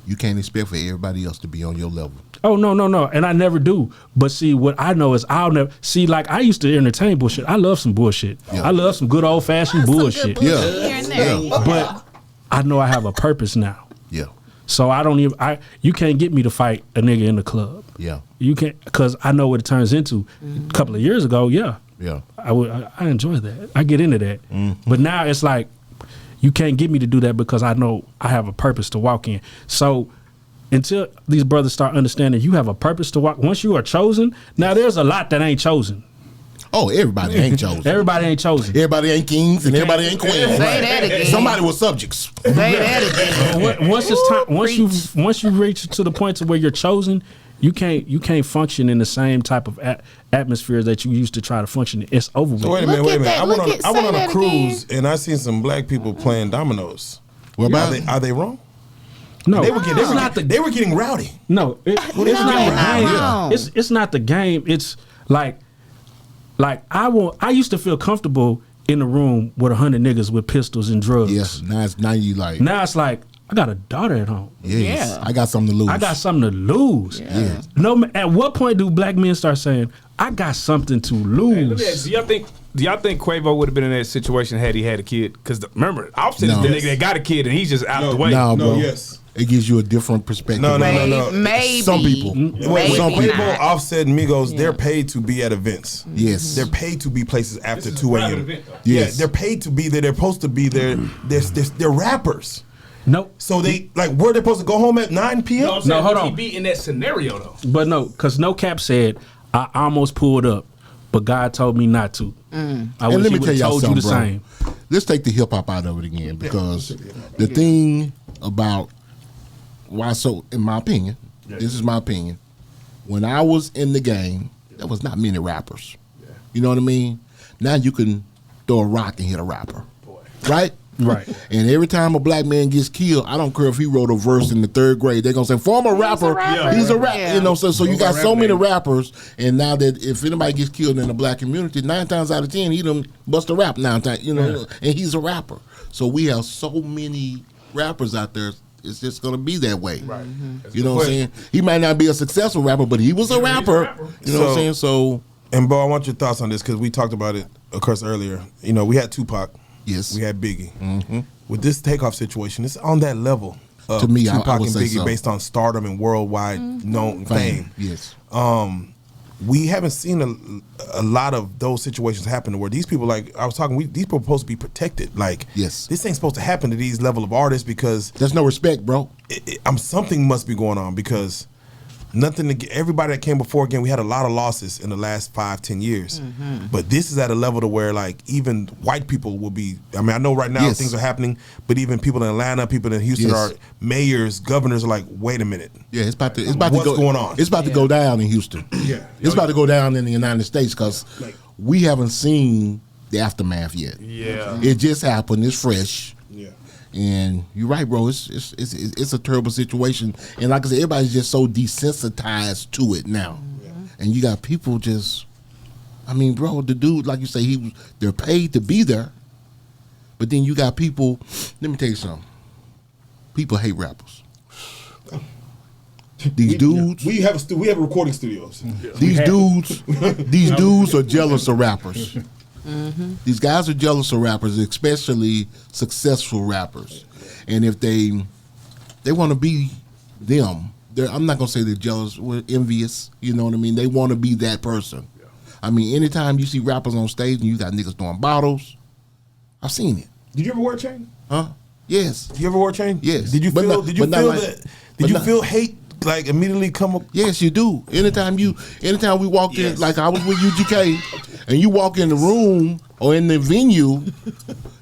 you can't expect for everybody else to be on your level. Oh, no. And I never do. But see, what I know is I'll never... See, like, I used to entertain bullshit. I love some bullshit. Yeah. I love some good old-fashioned bullshit. Here and there. But I know I have a purpose now. Yeah. So I don't even. You can't get me to fight a nigga in the club. Yeah. You can't, because I know what it turns into. A couple of years ago, yeah. I enjoy that. I get into that. But now it's like, you can't get me to do that because I know I have a purpose to walk in. So until these brothers start understanding you have a purpose to walk, once you are chosen, now there's a lot that ain't chosen. Oh, everybody ain't chosen. Everybody ain't chosen. Everybody ain't kings and everybody ain't queens. Say that again. Somebody was subjects. Say that again. Once it's time, once you reach to the point to where you're chosen, you can't function in the same type of atmosphere that you used to try to function in. It's over with. So wait a minute. I went on a cruise and I seen some black people playing dominoes. What about are they wrong? No, they were getting rowdy. No, it's not the game. It's not the game. It's like I used to feel comfortable in the room with 100 niggas with pistols and drugs. Yes, now it's like I got a daughter at home. Yes. I got something to lose. I got something to lose. Yeah. No, at what point do black men start saying, I got something to lose? Hey, do y'all think Quavo would have been in that situation had he had a kid? Because remember, Offset is the nigga that got a kid and he's just out the way. No, bro. It gives you a different perspective. No. Maybe. Some people. Quavo, Offset, and Migos, they're paid to be at events. Yes. They're paid to be places after 2 a.m. Yes. Yeah, they're paid to be there. They're supposed to be there. They're rappers. No. So were they supposed to go home at 9 p.m.? No, hold on. He be in that scenario though. But no, because No Cap said, I almost pulled up, but God told me not to. I wish let he me tell y'all told something, you the bro. same. Let's take the hip hop out of it again, because the thing about in my opinion, this is my opinion, when I was in the game, there was not many rappers. You know what I mean? Now you can throw a rock and hit a rapper. Right? Right. And every time a black man gets killed, I don't care if he wrote a verse in the 3rd grade, they're gonna say, former rapper, he's a rapper. Yeah. You know, so you got so many rappers, and now that if anybody gets killed in the black community, 9 times out of 10, he done bust a rap 9 times, you know, and he's a rapper. So we have so many rappers out there, it's just gonna be that way. Right. You know what I'm saying? He might not be a successful rapper, but he was a rapper. You know what I'm saying? So, and Bo, I want your thoughts on this, because we talked about it, of course, earlier. You know, we had Tupac. Yes. We had Biggie. With this Takeoff situation, it's on that level of to me, Tupac I would and say Biggie so. based on stardom and worldwide known fame. Yes. We haven't seen a lot of those situations happen where these people, like I was talking, these people are supposed to be protected. Like, yes, this ain't supposed to happen to these level of artists, because there's no respect, bro. Something must be going on, because everybody that came before, again, we had a lot of losses in the last 5-10 years. But this is at a level to where, like, even white people will be, I mean, I know right now things are happening, but even people in Atlanta, people in Houston are mayors, governors are like, wait a minute. Yeah, it's about to what's going on? It's about to go down in Houston. It's about to go down in the United States, because we haven't seen the aftermath yet. It just happened. It's fresh. And you're right, bro. It's a terrible situation, and like I said, everybody's just so desensitized to it now. And you got people just, I mean, bro, the dude, like you say, they're paid to be there, but then you got people. Let me tell you something. People hate rappers. These dudes. We have recording studios. These dudes are jealous of rappers. These guys are jealous of rappers, especially successful rappers. And if they want to be them, I'm not going to say they're jealous, we're envious, you know what I mean? They want to be that person. I mean, anytime you see rappers on stage and you got niggas throwing bottles, I've seen it. Did you ever wear a chain? Huh? Yes. Did you ever wear a chain? Yes. Did you feel hate like immediately come up? Yes, you do. Anytime we walked in, like I was with UGK, and you walk in the room or in the venue,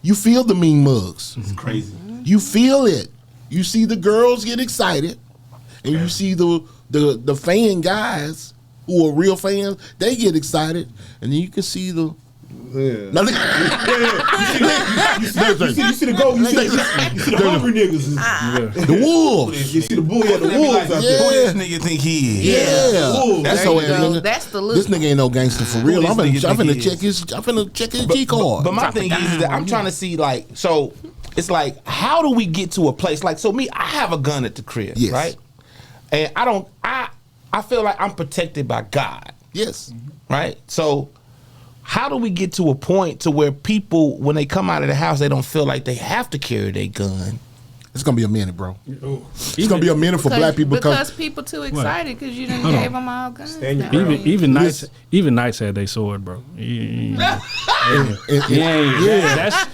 you feel the mean mugs. It's crazy. You feel it. You see the girls get excited, and you see the fan guys who are real fans, they get excited, and then you can see the. You see the goal. You see the hungry niggas. The wolves. You see the wolves out there. Who this nigga think he is? Yeah. That's so nigga. That's the look. This nigga ain't no gangster for real. I'm finna check his G card. But my thing is that I'm trying to see, like, so it's like, how do we get to a place like, so me, I have a gun at the crib, right? And I feel like I'm protected by God. Yes. Right? So how do we get to a point to where people, when they come out of the house, they don't feel like they have to carry their gun? It's gonna be a minute, bro. It's gonna be a minute for black people because people too excited because you done gave them all guns. Even Knight said they sword, bro. Yeah.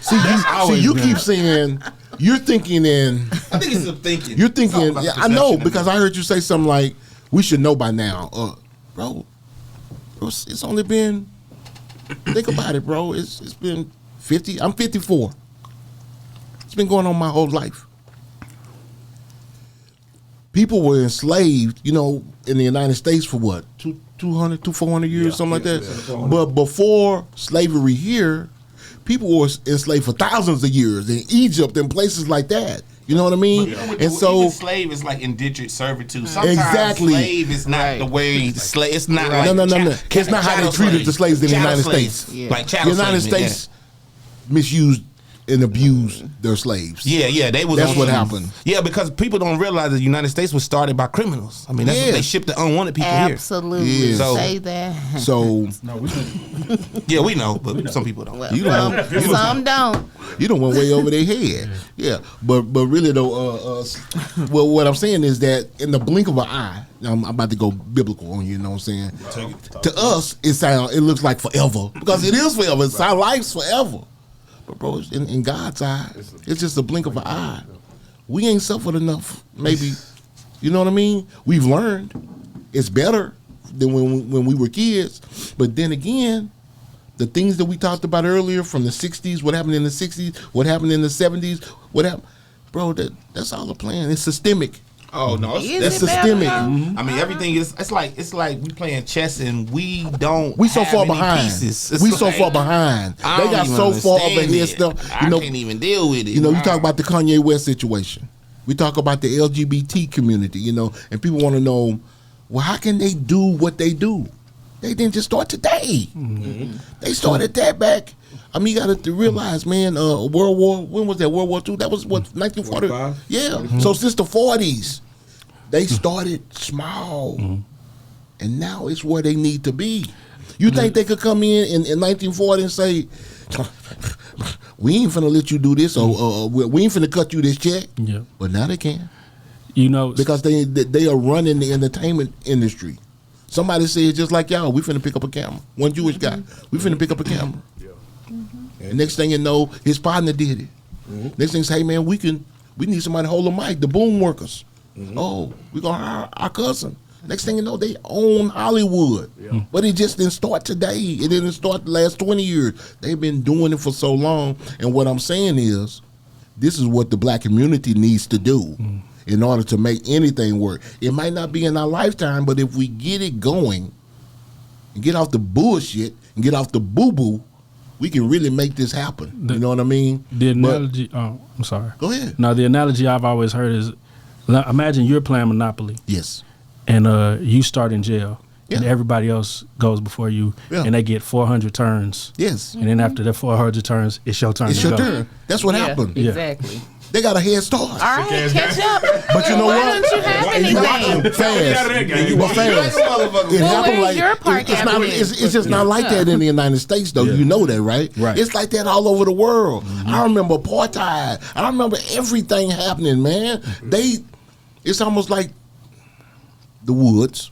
See, you keep saying you're thinking in. I think it's some thinking. You're thinking. Yeah, I know because I heard you say something like, "We should know by now," bro. It's only been. Think about it, bro. It's been 50. I'm 54. It's been going on my whole life. People were enslaved, in the United States for what, 400 years, something like that. Yeah. But before slavery here, people were enslaved for thousands of years in Egypt and places like that. You know what I mean? And so slave is like indentured servitude. Sometimes slave is not the way slave. It's not like no. It's not how they treated the slaves in the United States. Yeah. Like chattel the United States misused and abused their slaves. Yeah, they was. That's what happened. Yeah, because people don't realize the United States was started by criminals. I mean, that's what they shipped the unwanted people here. Absolutely, say that. So, yeah, we know, but some people don't. Well, some don't. You don't went way over their head. Yeah, but really though, well, what I'm saying is that in the blink of an eye, I'm about to go biblical on you. You know what I'm saying? To us, it looks like forever because it is forever. It's our life's forever. But bro, in God's eye, it's just a blink of an eye. We ain't suffered enough, maybe. You know what I mean? We've learned it's better than when we were kids. But then again, the things that we talked about earlier from the 60s, what happened in the 60s, what happened in the 70s, what happened, bro, that's all a plan. It's systemic. Oh no, that's systemic. I mean, everything is. It's like we playing chess and we so far behind. Pieces. We so far behind. They got so far over here stuff. I can't even deal with it. You talk about the Kanye West situation. We talk about the LGBT community. And people want to know, well, how can they do what they do? They didn't just start today. Mm-hmm. They started that back. I mean, you got to realize, man. World War. When was that? World War II. That was what 1940. 45? Yeah. Mm-hmm. So since the 40s. They started small, and now it's where they need to be. You think they could come in 1940 and say, we ain't finna let you do this, or we ain't finna cut you this check? Yeah. But now they can. Because they are running the entertainment industry. Somebody said, just like y'all, we finna pick up a camera. One Jewish guy, we finna pick up a camera. Yeah. Mm-hmm. And next thing you know, his partner did it. Mm-hmm. Next thing is, hey man, we need somebody to hold the mic, the boom workers. Mm-hmm. Oh, we're going to hire our cousin. Next thing you know, they own Hollywood. Yeah. But it just didn't start today. It didn't start the last 20 years. They've been doing it for so long. And what I'm saying is, this is what the black community needs to do in order to make anything work. It might not be in our lifetime, but if we get it going and get off the bullshit and get off the boo-boo, we can really make this happen. You know what I mean? The analogy, I'm sorry. Go ahead. Now, the analogy I've always heard is, imagine you're playing Monopoly. Yes. And you start in jail. Yeah. And everybody else goes before you. Yeah. And they get 400 turns. Yes. And then after the 400 turns, it's your turn. It's your turn. That's what happened. Exactly. They got a head start. All right, catch up. But you know what? Why don't you have anything? Fast. It happened like your part it's just not like that in the United States, though. Yeah. You know that, right? It's like that all over the world. Mm-hmm. I remember apartheid. I remember everything happening, man. It's almost like the Woods.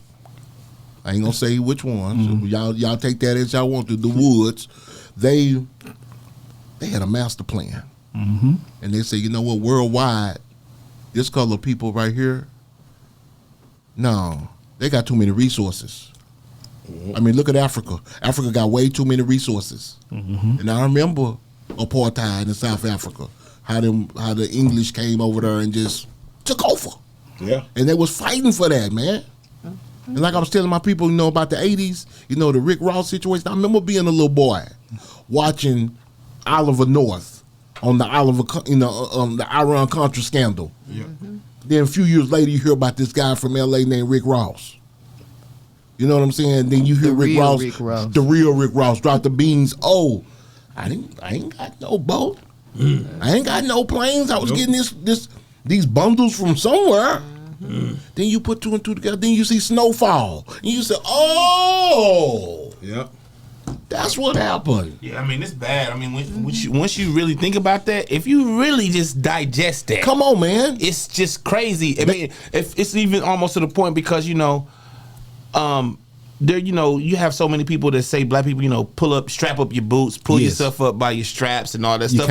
I ain't gonna say which ones. Mm-hmm. Y'all take that as y'all want to. The Woods, they had a master plan, and they say, you know what? Worldwide, this color people right here, no, they got too many resources. I mean, look at Africa. Africa got way too many resources, and I remember apartheid in South Africa. How the English came over there and just took over. Yeah, and they was fighting for that, man. And like I was telling my people, about the 80s, the Rick Ross situation. I remember being a little boy watching Oliver North on the the Iran-Contra scandal. Yeah. Then a few years later, you hear about this guy from LA named Rick Ross. You know what I'm saying? Then you hear Rick Ross, the real Rick Ross, drop the beans. Oh, I ain't got no boat. I ain't got no planes. I was getting these bundles from somewhere. Then you put two and two together. Then you see snowfall, and you say, "Oh, yeah, That's what happened. Yeah, I mean, it's bad. I mean, once you really think about that, if you really just digest that, come on, man, it's just crazy. I mean, if it's even almost to the point because there, you have so many people that say black people, strap up your boots, pull yourself up by your straps and all that stuff.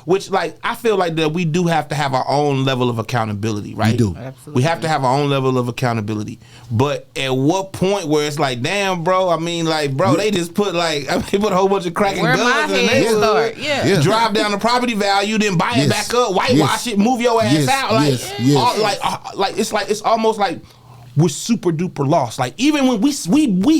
Which, like, I feel like that we do have to have our own level of accountability, right? We do. Absolutely. We have to have our own level of accountability. But at what point where it's like, damn, bro? I mean, like, bro, they just put they put a whole bunch of cracking Where guns my in head there. start? Yeah. Drive down the property value, then buy it back up, whitewash it, move your ass out. Like, it's almost like we're super duper lost. Like, even when we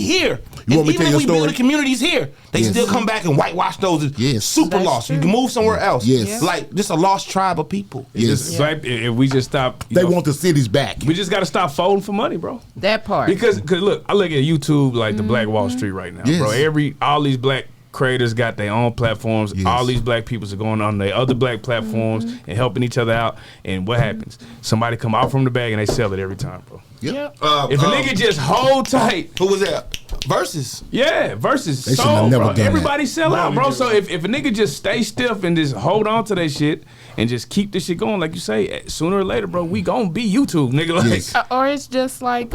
here, and even if we build the communities here, they still come back and whitewash those. Super That's lost. true. You can move somewhere else. Yes. Like, this a lost tribe of people. It's like, if we just stop, They want the cities back. we just got to stop folding for money, bro. That part. Because look, I look at YouTube like the Black Wall Street right now, Yes. bro. All these black creators got their own platforms. Yes. All these black people are going on their other black platforms and helping each other out. And what happens? Somebody come out from the bag and they sell it every time, bro. Yeah. If a nigga just hold tight, Who was that? Versus. yeah, versus They shouldn't have soul, never bro. done Everybody that. sell out, bro. So if a nigga just stay stiff and just hold on to that shit and just keep this shit going, like you say, sooner or later, bro, we gonna be YouTube, nigga. Like, Yes. Or it's just like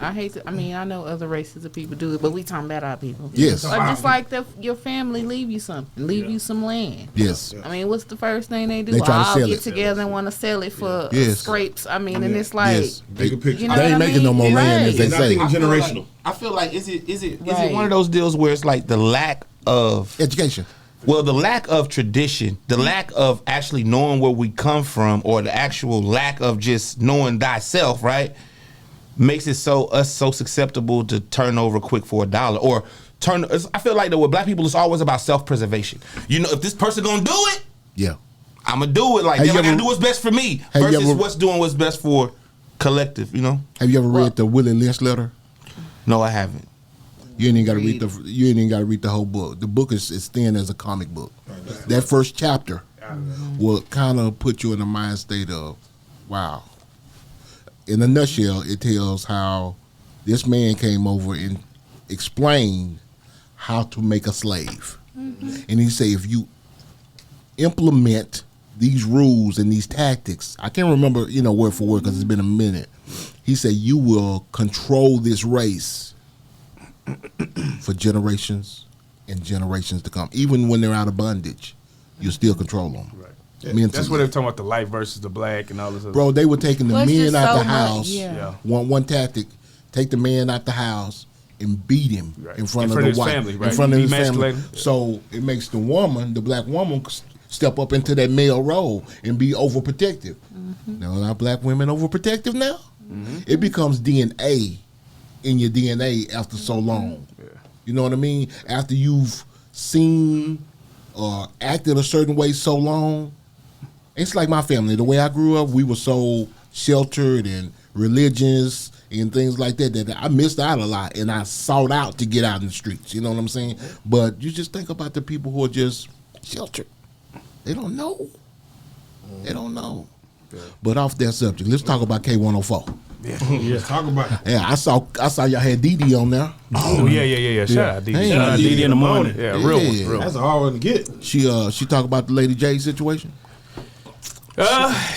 I know other races of people do it, but we talking about our people. Yes. Or just like your family leave you something, leave you some land. Yes. I mean, what's the first thing they do? They try to all sell get it. together and want to sell it for Yes. scrapes. I mean, and it's like, Yes. Bigger picture. you know They ain't what I making no mean? more land, as Right. they And I say. think generational. I feel like is it Right. one of those deals where it's like the lack of Education. the lack of tradition, the lack of actually knowing where we come from, or the actual lack of just knowing thyself, right, makes it so susceptible to turn over quick for $1 or turn. I feel like that with black people, it's always about self-preservation. If this person gonna do it, Yeah. I'm gonna do it. Like, Have damn, you I gotta ever- do what's best for me have you versus ever- what's best for collective. Have you ever read the Willie Lynch letter? No, I haven't. You ain't even got to read you ain't even got to read the whole book. The book is thin as a comic book. That first chapter will kind of put you in a mind state of, wow. In a nutshell, it tells how this man came over and explained how to make a slave. And he say, if you implement these rules and these tactics, I can't remember, word for word because it's been a minute. He said, you will control this race for generations and generations to come. Even when they're out of bondage, you still control them. right. Mentally. That's what they're talking about, the light versus the black and all this other. Bro, they were taking the Well, it's men just out so the much, house. yeah. One tactic, take the man out the house and beat him Right. in front In of front the of his wife. family, right. In front of his Demasculate family. him. So it makes the black woman, step up into that male role and be overprotective. Now, are black women overprotective now? It becomes DNA in your DNA after so long. You know what I mean? After you've seen or acted a certain way so long. It's like my family. The way I grew up, we were so sheltered and religious and things like that I missed out a lot, and I sought out to get out in the streets. You know what I'm saying? But you just think about the people who are just sheltered. They don't know. They don't know. But off that subject, let's talk about K104. Let's talk about it. Yeah, I saw y'all had Dee Dee on there. Oh yeah. Shout out Dee Dee. Hey, Shout out Dee Dee in the morning. Yeah. Yeah, real one. Real That's one. a hard one to get. She talked about the Lady Jaye situation. I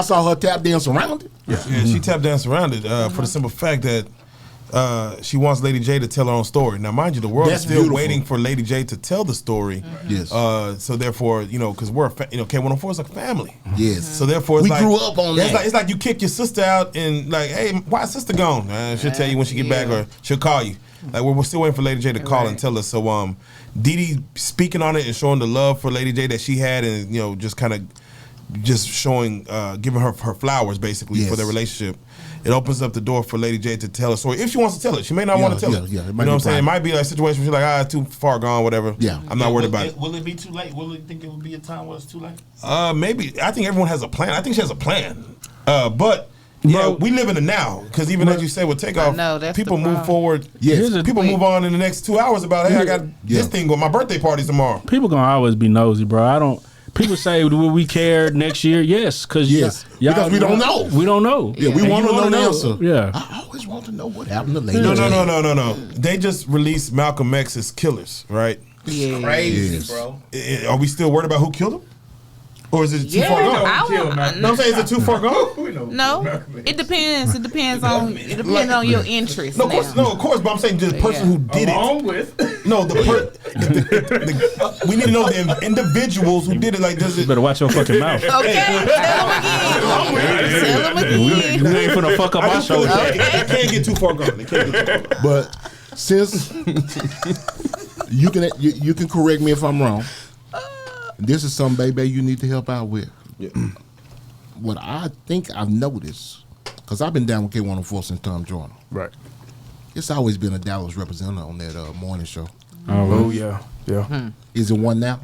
saw her tap dance around it. Yeah, she tap danced around it for the simple fact that she wants Lady Jaye to tell her own story. Now, mind you, the world That's is still beautiful. waiting for Lady Jaye to tell the story. Yes. So therefore, because we're K104 is like family. Yes. So therefore, it's We like, grew up on that. It's like you kick your sister out and like, hey, why is sister gone? She'll tell you when she get back, or she'll call you. Like we're still waiting for Lady Jaye to call and tell us. So Dee Dee speaking on it and showing the love for Lady Jaye that she had, and just kind of just showing, giving her flowers basically for their relationship. It opens up the door for Lady Jaye to tell a story if she wants to tell it. She may not want to tell it. Yeah, it you might know be what I'm saying? It private. might be like a situation where she's like, it's too far gone, whatever. Yeah. I'm not worried about it. Will it be too late? Will you think it will be a time where it's too late? Maybe. I think everyone has a plan. I think she has a plan. But yeah, we live in the now, because even as you say with Takeoff, know, that's people the move problem. forward. Yes. People move on in the next 2 hours about, hey, I got this thing going. My birthday party's tomorrow. People gonna always be nosy, bro. People say, will we care next year? Yes, because Yes. Because we don't know. We don't know. Yeah, we And want you to know wanna the answer. Yeah. I always want to know what happened to Lady No. Jaye. They just released Malcolm X's Killers, right? Yeah. Crazy, bro. Are we still worried about who killed him? Or is it too far gone? No, I'm saying, is it too far gone? No, it depends. It depends on your interest. No, of course, but I'm saying the person who did it. No, we need to know the individuals who did it. Like, does it? You better watch your fucking mouth. Okay, tell them again. You ain't finna fuck up my show. It can't get too far gone. But since you can correct me if I'm wrong. This is something, baby, you need to help out with. Yeah. What I think I've noticed, because I've been down with K104 since Tom Joyner. Right. It's always been a Dallas representative on that morning show. Oh, yeah. Is it one now?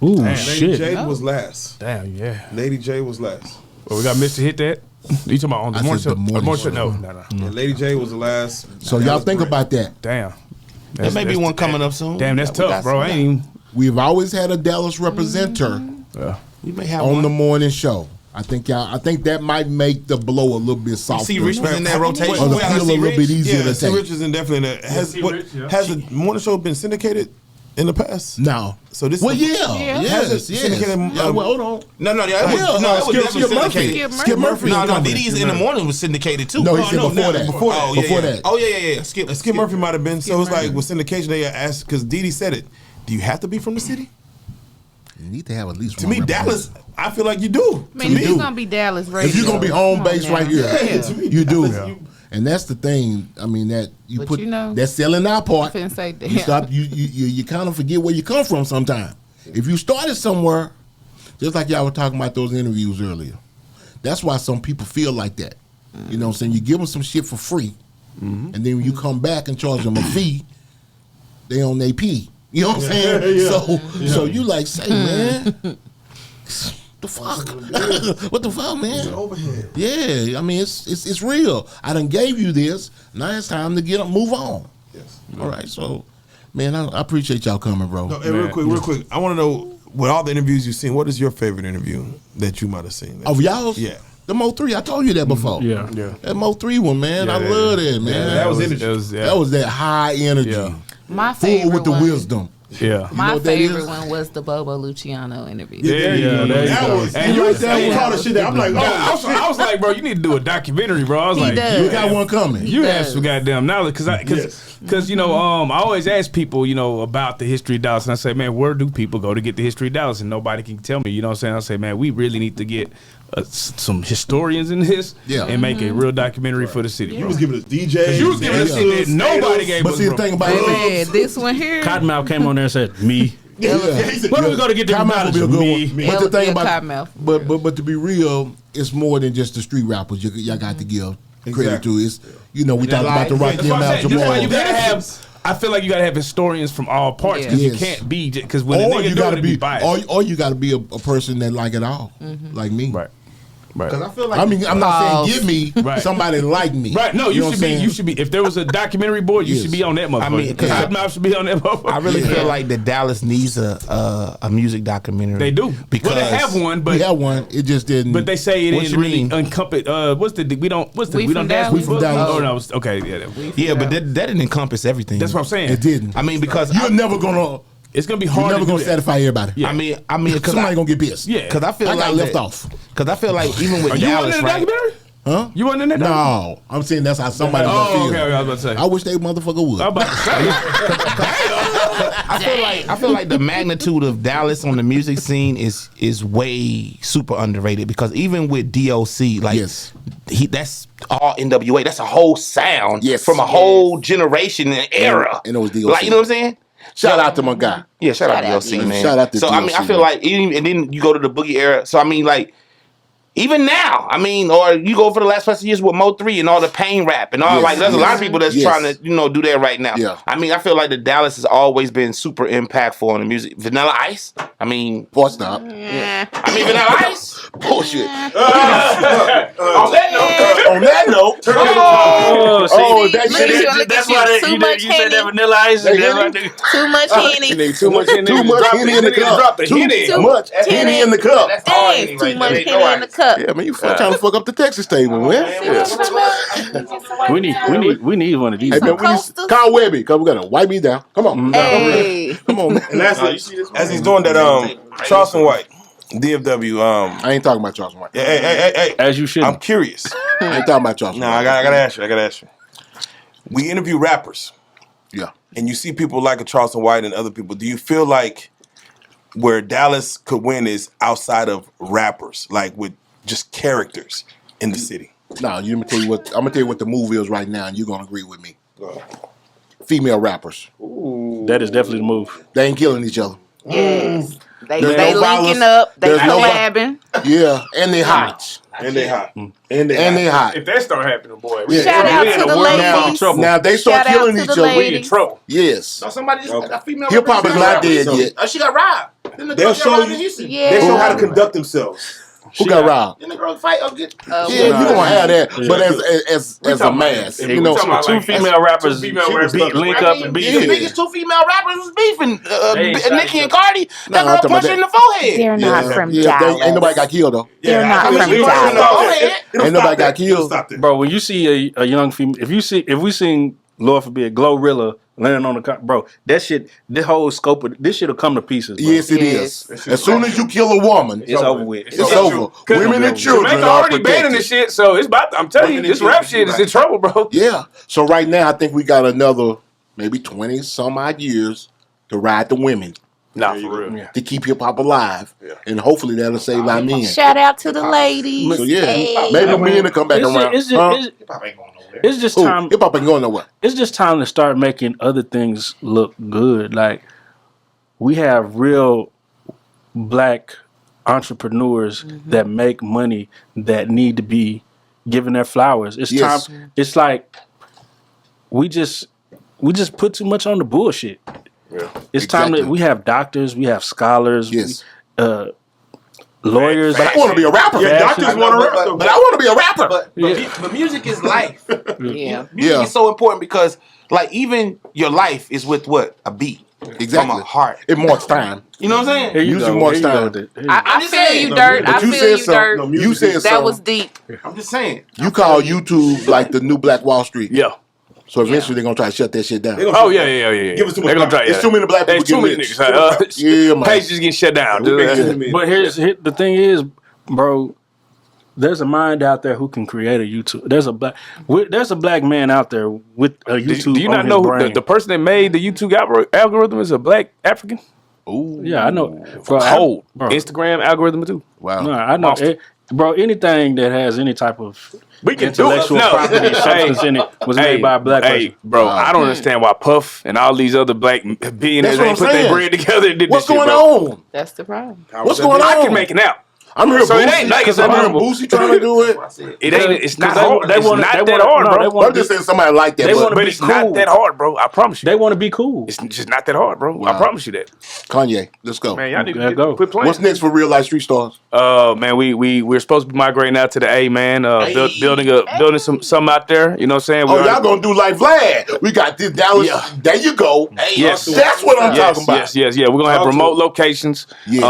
Ooh, Lady shit. Jaye was last. Damn, yeah. Lady Jaye was last. Well, we got Mr. Hit That. You talking about on the I morning said show? the morning show. No. Yeah, Lady Jaye was the last. So y'all think about that. Damn. There may be one coming up soon. Damn, that's tough, bro. I ain't even. We've always had a Dallas representative We may have on one. the morning show. I think that might make the blow a little bit softer. See Rich was in that rotation. Or the feel a little bit easier Yeah, to C. take. Rich is definitely in that. Has the morning show been syndicated in the past? No. So this. Well, is yes. syndicated. Well, hold on. No, it was definitely syndicated. Skip Murphy. No, Dee Dee's in the morning was syndicated too. No, he said before that. before Oh, that. yeah, Before yeah. that. Oh, yeah. Skip Murphy might have been. So it's like with syndication, they asked because Dee Dee said it. Do you have to be from the city? You need to have at least To one me, Dallas, I feel like you do. I mean, if you're gonna be Dallas radio, If you're gonna be home base right here, to me, you do. Dallas, And that's the thing. I mean, that you But put you know, that selling out part. I finna say You stop. You kind of forget where you come from sometimes. If you started somewhere, just like y'all were talking about those interviews earlier, that's why some people feel like that. You know what I'm saying? You give them some shit for free, and then when you come back and charge them a fee, they on their P. You know what I'm saying? So you like say, man, the fuck? What the fuck, man? overhead. Yeah, I mean it's real. I done gave you this. Now it's time to move on. Yes. All right, so man, I appreciate y'all coming, bro. No, hey, real quick. I want to know, with all the interviews you've seen, what is your favorite interview that you might have seen? Of y'all's? Yeah. The Mo3, I told you that before. Yeah. That Mo3 one, man. I love that, man. that was energy. That was that high energy. Yeah. my Full favorite with the one, wisdom. Yeah. My what that favorite is? one was the Bobo Luciano interview. There you go. That was. And you right was there saying with all the shit that I'm like, I was like, bro, you need to do a documentary, bro. I was He like, does. You got one coming. you have does. some goddamn knowledge, because you know, I always ask people, you know, about the history of Dallas, and I say, man, where do people go to get the history of Dallas? And nobody can tell me. You know what I'm saying? I say, man, we really need to get some historians in this, and make a real documentary for the city. You Bro. was giving us DJs. You was giving us shit that nobody gave But us. see, the bro. thing about Baby, it, this one here, Cottonmouth came on there and said, me. Where do we go to get this Cottonmouth will be a good knowledge? one. Me. But the It'll be thing a about Cottonmouth. but to be real, it's more than just the street rappers. Y'all got to give credit to. It's we talk about the Rocky That's why I said, that's why you Jamal. gotta have. I feel like you gotta have historians from all parts, because you Yes. can't be, because when a Or nigga you do got it, to it be, biased. or you got to be a person that like it all, like me. Right. Because I feel like I mean, I'm not saying give me Right. somebody like me. Right, no, know you what should I'm be. saying? You should be. If there was a documentary board, you Yes. should be on that motherfucker. I mean, 'cause Cottonmouth should be on that motherfucker. I really feel like that Dallas needs a music documentary. They do. Because Well, they have one, but We had one. It just didn't. but they say it What didn't you really mean? encompass. We We from don't dance. Dallas? We from Dallas. Oh no, okay, yeah. Yeah, but that didn't encompass everything. That's what I'm saying. it didn't. I mean, because You're never gonna. It's gonna be You're hard. never to do gonna that. satisfy everybody. Yeah. I mean, because Somebody gonna get pissed. Yeah. Because I feel I like got left that- off. Because I feel like even with Are you Dallas, on in the right? documentary? Huh? You wasn't in that? documentary? No, I'm saying that's how somebody Oh, gonna feel. okay, I was about to say. I wish they motherfucker would. I'm about to say. I feel like the magnitude of Dallas on the music scene is way super underrated, because even with DOC, like Yes. that's all NWA. That's a whole sound Yes. from a whole generation and era. And it was DOC. Like, you know what I'm saying? Shout out to my guy. Yeah, shout out to DOC, man. Shout out to so I mean, DOC, I feel man. like even, and then you go to the Boogie era. So I mean, like, even now, I mean, or you go for the last 5 years with Mo3 and all the pain rap and all, Yes, like, there's a lot of people that's yes. trying to, do that right now. Yeah. I mean, I feel like the Dallas has always been super impactful on the music. Vanilla Ice, I mean, Voice stop. Vanilla Ice. Bullshit. On that note, Oh, see, that Look at you, look that's at why you. Too much you said that Henny. Vanilla Ice. Hey, And that's Henny? why Too much Henny. Too much Henny in the cup. Too much Henny in the cup. Too much Henny in the cup. Yeah, man, you trying to fuck up the Texas table, man. See what I'm talking about? We need one of these. Hey man, we need Kyle Webby, because we gotta wipe me down. Come on, Hey. come on, man. And as he's doing that, Charleston White, DFW. I ain't talking about Charleston White. Hey. As you should. I'm curious. I ain't talking about Charleston. No, White. I gotta ask you. We interview rappers. Yeah. And you see people like a Charleston White and other people. Do you feel like where Dallas could win is outside of rappers, like with just characters in the city? No, I'm gonna tell you what the move is right now, and you're gonna agree with me. Female rappers. Ooh. That is definitely the move. They ain't killing each other. Yes. They no linking up. They collabing. Yeah, and they hot. And they hot. And they hot. If that start happening, boy, Shout out to the ladies. Now if they start killing each other, we in trouble. Yes. So somebody just got female. Hip hop is not dead yet. Oh, she got robbed. They'll show you. Yeah. They show how to conduct themselves. Who got robbed? Then the girl fight. Get. Yeah, you gonna have that, but as a mass, you know, two female rappers link up and beef. The biggest two female rappers was beefing. Hey, Nicki and Cardi. That No, I'm girl talking punched her in the forehead. They're not from yeah, Dallas. ain't nobody got killed though. They're not from Dallas. Ain't nobody got killed, bro. When you see a young female, if we sing Lord forbid Glorilla landing on the car, bro, that shit, this whole scope of this shit will come to pieces. Bro. Yes, it is. As soon as you kill a woman, it's over with. It's over. Women and children Jamaica are already banning this shit, so it's about. I'm telling you, this rap shit is in trouble, bro. Yeah. So right now, I think we got another maybe 20 some odd years to ride the women. Nah, for real. To keep hip hop alive, and hopefully that'll save our men. Shout out to the ladies. So yeah, maybe men will come back around. It's just time. Hip hop ain't going nowhere. It's just time to start making other things look good. Like we have real black entrepreneurs that make money that need to be given their flowers. It's time. It's like we just put too much on the bullshit. Yeah. It's time that we have doctors, we have scholars, lawyers. But I want to be a rapper. Yeah, doctors want to rap. But I want to be a rapper. But music is life. Yeah. Music is so important because, like, even your life is with what? A beat. Exactly. From a heart. It marks time. You know what I'm saying? Music marks time. I feel you, Dirt. I feel you, Dirt. You said something. That was deep. I'm just saying. You call YouTube like the new Black Wall Street. Yeah. So eventually they're gonna try to shut that shit down. Oh yeah. Give us too much. It's too many black people. There's too many niggas. Yeah, man. Pages getting shut down. But here's the thing is, bro. There's a mind out there who can create a YouTube. There's a black man out there with a YouTube. Do you not know the person that made the YouTube algorithm is a black African? Ooh, yeah, I know. Whole Instagram algorithm too. Wow. No, I know. Bro, anything that has any type of do intellectual it. property substance in it was made by a black person. Bro, I don't understand why Puff and all these other black billionaires ain't put their bread together and did What's this shit, going bro. on? That's the problem. What's going on? I can make it out. I'm here, so Boosie, it ain't like it's I'm here, Boosie trying to do it. It ain't. It's not hard. It's not that hard, bro. I'm just saying somebody like that. But it's not that hard, bro. I promise you. They want to be cool. It's just not that hard, bro. I promise you that. Kanye, let's go. Man, y'all need to go. Quit playing. What's next for Real Life Street Stars? Man, we're supposed to be migrating out to the A, man. Building something out there. You know what I'm saying? Y'all gonna do like Vlad? We got this Dallas. Yeah. There you go. Yes, that's what I'm talking about. Yes. We're gonna have remote locations. Yes.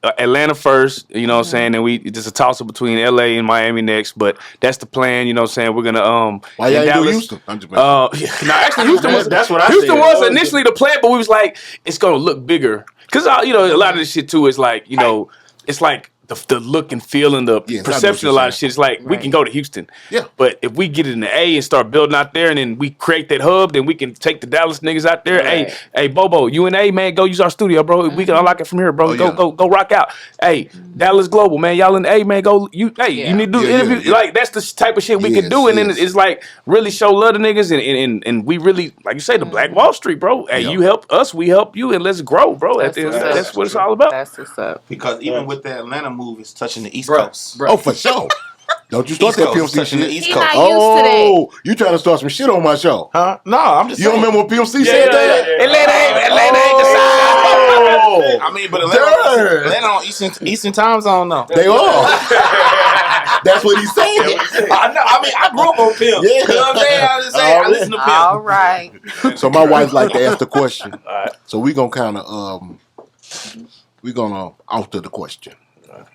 Atlanta first. You know what I'm saying? And there's a toss up between LA and Miami next, but that's the plan. You know what I'm saying? We're gonna why y'all do Houston? I'm just actually Houston was that's what I Houston said. was initially the plan, but we was like, it's gonna look bigger because a lot of this shit too is like it's like the look and feel and the perception of a lot of shit. It's like we can go to Houston, but if we get it in the A and start building out there, and then we create that hub, then we can take the Dallas niggas out there. Right. Hey, Bobo, you and A, man, go use our studio, bro. We can unlock it from here, bro. Go rock out. Hey, Dallas Global, man, y'all in the A, man, go. You need to do interview. Like that's the type of shit we can do, and then it's like really show love to niggas, and we really, like you say, the Black Wall Street, bro. Hey, you help us, we help you, and let's grow, bro. That's what it's all about. That's what's up. Because even with the Atlanta move, it's touching the East Coast. Oh, for sure. Don't you start that Pimp C shit. The East Coast. Oh, you trying to start some shit on my show? Huh? No, I'm just saying. You don't remember when Pimp C said that? Atlanta ain't the side. I mean, but Atlanta on Eastern time zone, though. They are. That's what he said. I know. I mean, I grew up on Pimp. Yeah. You know what I'm saying? I just say I listen to Pimp. All right. So my wife like to ask the question. So we gonna kind of alter the question.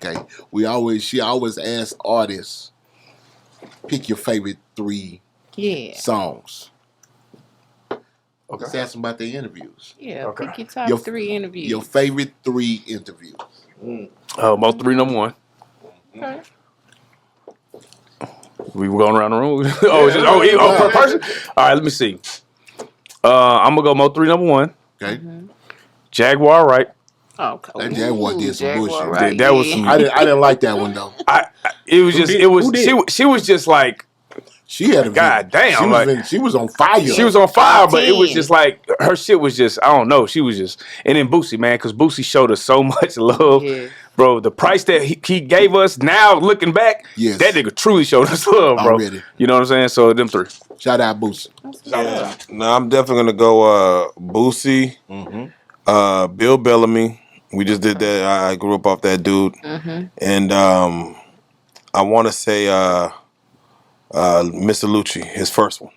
Okay. She always asks artists, pick your favorite 3 songs. Okay. Let's ask them about their interviews. Yeah, pick your top 3 interviews. Your favorite 3 interviews. Mo 3 number 1. Okay. We were going around the room. Per person. All right, let me see. I'm gonna go Mo 3 number 1. Okay. Jaguar, right? Okay. That Jaguar did some bullshit. Right, that was some. I didn't like that one though. She was just like. She had a God damn! She was on fire. She was on fire, but it was just like her shit was just I don't know. She was just and then Boosie, man, because Boosie showed us so much love, bro. The price that he gave us now, looking back, that nigga truly showed us love, bro. Already. You know what I'm saying? So them 3. Shout out Boosie. No, I'm definitely gonna go Boosie, Bill Bellamy. We just did that. I grew up off that dude, and I want to say. Mr. Lucci, his first one.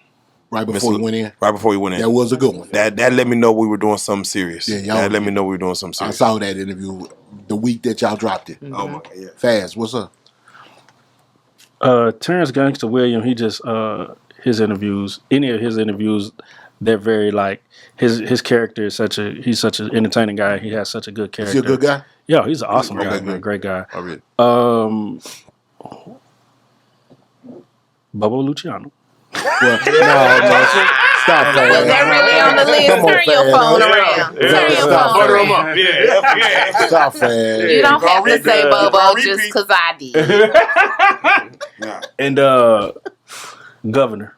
Right before he went in? Right before he went in. That was a good one. That let me know we were doing something serious. Yeah, that let me know we were doing something serious. I saw that interview the week that y'all dropped it. Oh, my God, yeah. Fast, what's up? Terrence Gangster William, he just, his interviews, any of his interviews, they're very like, his character is he's such an entertaining guy. He has such a good character. Is he a good guy? Yeah, he's an awesome guy, man. Great guy. Oh, really? Bubba Luciano. Well, no, stop that. Was that really on the list? Turn your phone around. Turn your phone around. Yeah. Stop that. You don't have to say Bubba just because I did. And Governor.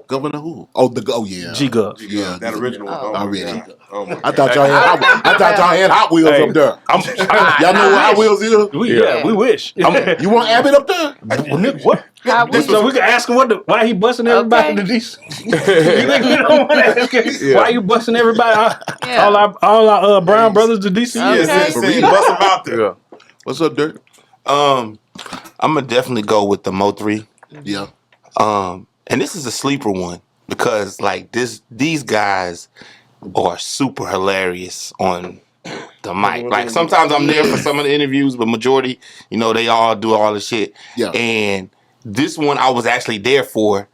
Governor who? Yeah. G-Gov. Yeah. That original one. Already. Oh my I thought y'all had Hot Wheels up there. Y'all know what Hot Wheels is? We wish. You want Abbott up there? What? So we can ask him why he busting everybody to DC. You think we don't want to ask him why you busting everybody? All our brown brothers to DC. Yes, bust them out there. What's up, Dirt? I'm gonna definitely go with the Mo 3. Yeah. And this is a sleeper one because like these guys are super hilarious on the mic. Like sometimes I'm there for some of the interviews, but majority, they all do all the shit. Yeah. And this one I was actually there for.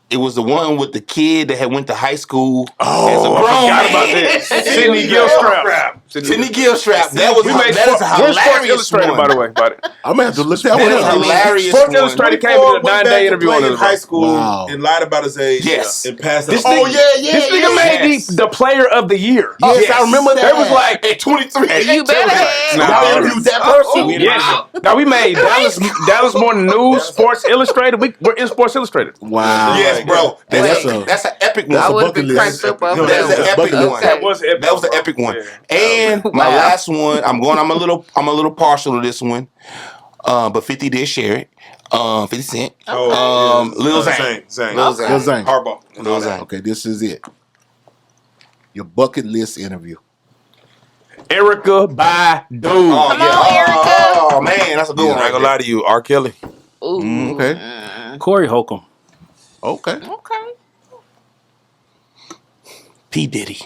It was the one with the kid that had went to high school as a grown man. About that. Sidney Gilstrap. Sidney Gilstrap. That is a hilarious one. By the way. I'm gonna have to look that That one is up. hilarious. Sports Illustrated came to a 9-day interview on in it. high school Wow. and lied about his age. Yes. And passed This out. nigga, this nigga made the player of the year. Yes, I remember that. It was like At 23. You better have. Y'all interviewed that person. yes. Now we made Dallas Morning News, Sports Illustrated. We're in Sports Illustrated. Wow. Yes, bro. That's an epic one. I would have bucket been list. cranked up off That's an that. epic one. That was epic. That was an epic one. Yeah. And my last one, I'm a little partial to this one. But 50 did share it. 50 Cent. Lil Zane. Lil Zane. Harbaugh. Lil Zane. Okay, this is it. Your bucket list interview. Erica Badu. Come on, Erica. Oh, man, that's a good one. I'm not gonna lie to you, R. Kelly. Ooh. Okay. Corey Holcomb. Okay. Okay. P. Diddy.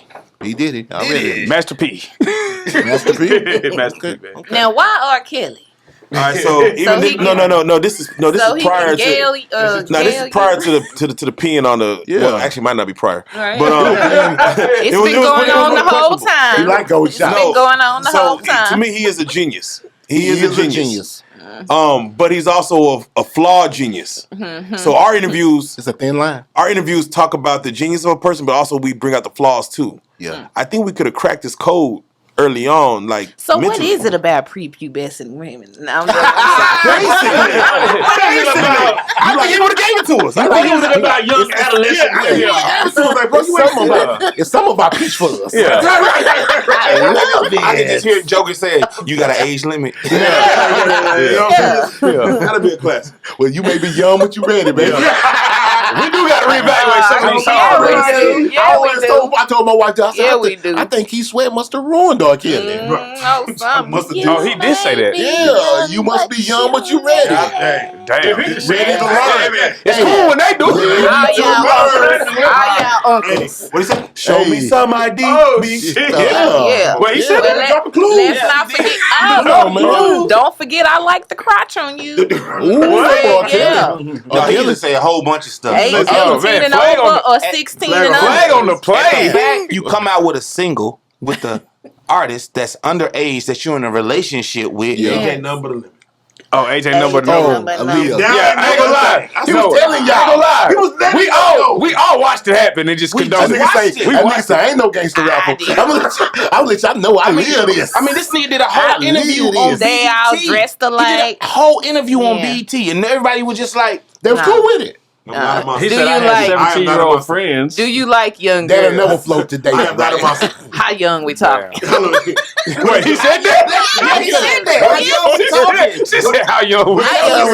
He did it. Already. Master P. Master P. Master P. Man. Now, why R. Kelly? All right, so even he no. This is prior to this is prior to the peeing on the. Yeah. Well, actually, might not be prior. Right. But It's been going on the whole time. He like gold It's shot. been going on the whole To time. me, he is a genius. He is a genius. But he's also a flawed genius. So our interviews It's a thin line. talk about the genius of a person, but also we bring out the flaws too. Yeah. I think we could have cracked this code early on, like. So what mentally. is it about prepubescent women? Now, I think he would have gave it to us. What is it about young adolescent? It's some of our peach fuzz. Yeah. I love it. I can just hear Joker say, "You got an age limit." Gotta be a classic. Well, you may be young, but you ready, baby. We do got to reevaluate some of these songs. I told my wife, I said, we do. I think Keith Sweat must have ruined R. Kelly. Oh, something. Oh, he did say that. Yeah, you must be young, but you ready. Damn. Ready to learn. It's cool when they do it. All y'all uncles. What he say? Show me some ID. Oh, shit. Yeah. Well, he said that. Drop a clue. Let's not forget. Don't forget, I like the crotch on you. What? Yeah. He didn't say a whole bunch of stuff. 18 and over or 16 and Flag on under. the play. You come out with a single with the artist that's underage that you're in a relationship with. AJ number the limit. Oh, AJ number. Aaliyah. Yeah, I ain't gonna lie. He was telling y'all. We all watched it happen and just condoned it. Nigga say, I ain't no gangster rapper. I'll let y'all know I live this. I mean, this nigga did a whole interview on BET. They all dressed alike. He did a whole interview on BET, and everybody was just like, they was cool with it. He said I had 17-year-old friends. Do you like young girls? That'll never float today. How young we talking? Wait, he said that? yeah, he said that. She said how young we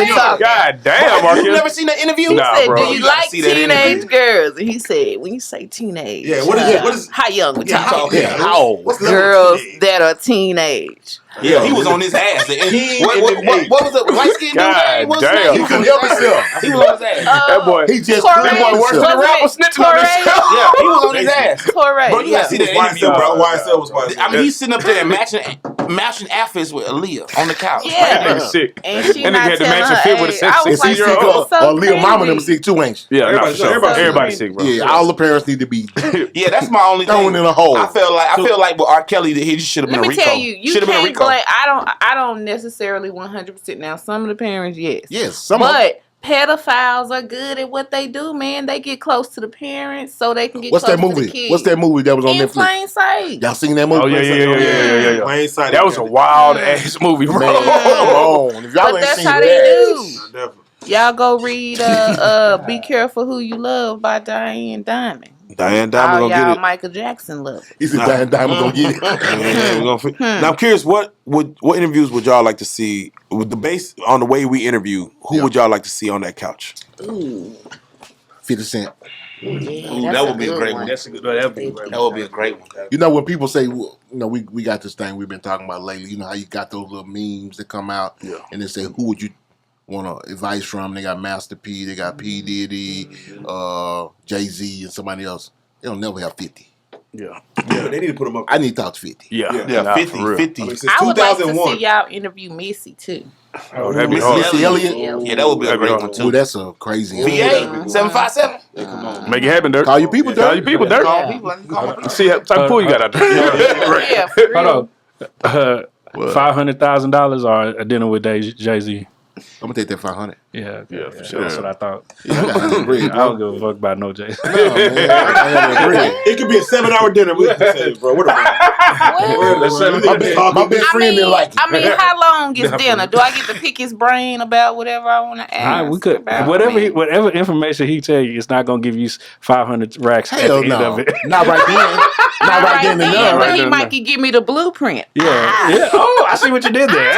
talking? God damn, Mark. You never seen that interview? He said, bro. do you like teenage girls? And he said, when you say teenage, what is how young we talking? How old? Girls that are teenage. Yeah, he was on his ass. What was the white skin dude? God damn. He couldn't help himself. He was on his ass. That boy. He just Torre, worse than the rapper snitching on himself. Yeah, he was on his ass. Torre, Bro, you gotta see that interview, bro. YSL was YSL. I mean, he's sitting up there matching outfits with Aaliyah on the couch. Yeah. Sick. And she And not he had to telling match a her fit with a age. I was like, 16-year-old. so Leah mama them crazy. sick too, ain't she? Yeah, no, for sure. Everybody's sick, bro. Yeah, all the parents need to be Yeah, that's my only thrown thing. in a hole. I feel like with R. Kelly, that he just should have been Let a me Rico. tell you, you Should have been a can't Rico. blame. I don't necessarily 100%. Now, some of the parents, yes. Yes, But pedophiles are good at what they do, man. They get close to the parents so they can get What's close that to the movie? kids. What's that movie that was on In Netflix? Plain Sight. Y'all seen that movie? Oh, yeah. Plain Sight. That was a wild ass movie, bro. Man, come on. If y'all But ain't that's seen how that. they do. Definitely. Y'all go read Be Careful Who You Love by Diane Diamond. Diane All Diamond gonna y'all get it. Michael Jackson love. He said Diane Diamond gonna get it. Yeah, we gonna Now I'm curious, what interviews would y'all like to see with the base on the way we interview? Who would y'all like to see on that couch? 50 Cent. Ooh, that would be a great one. That's a good one. That would be a great one. You know, when people say, well, you know, we got this thing we've been talking about lately. You know how you got those little memes that come out and they say, who would you want advice from? They got Master P, they got P. Diddy, Jay-Z, and somebody else. They don't never have 50. Yeah, they need to put them up. I need to talk to 50. Yeah, 50. I mean, since I would like to 2001. see y'all interview Missy too. Oh, that'd be hard. Missy Elliott? Yeah, that would be a great one Ooh, too. that's a crazy. VA 757. Make it happen, Dirk. Call your people, Dirk. Call your people, Dirk. Yeah. See what type of pool you got out there. Yeah, for real. Hold on. $500,000 or a dinner with Jay-Z. I'm gonna take that 500. Yeah, for sure. That's what I thought. Yeah, I got that bread, I bro. don't give a fuck about no Jay. No, man, I got that bread. It could be a 7-hour dinner. We can say, bro. What My best friend didn't like it. I mean, how long is dinner? Do I get to pick his brain about whatever I want to ask? We could about? whatever information he tell you, it's not gonna give you 500 racks at the Hell end no. of it. Not right then. Not right then and there. But Right he then, might give me the blueprint. Yeah. Oh, I see what you did there.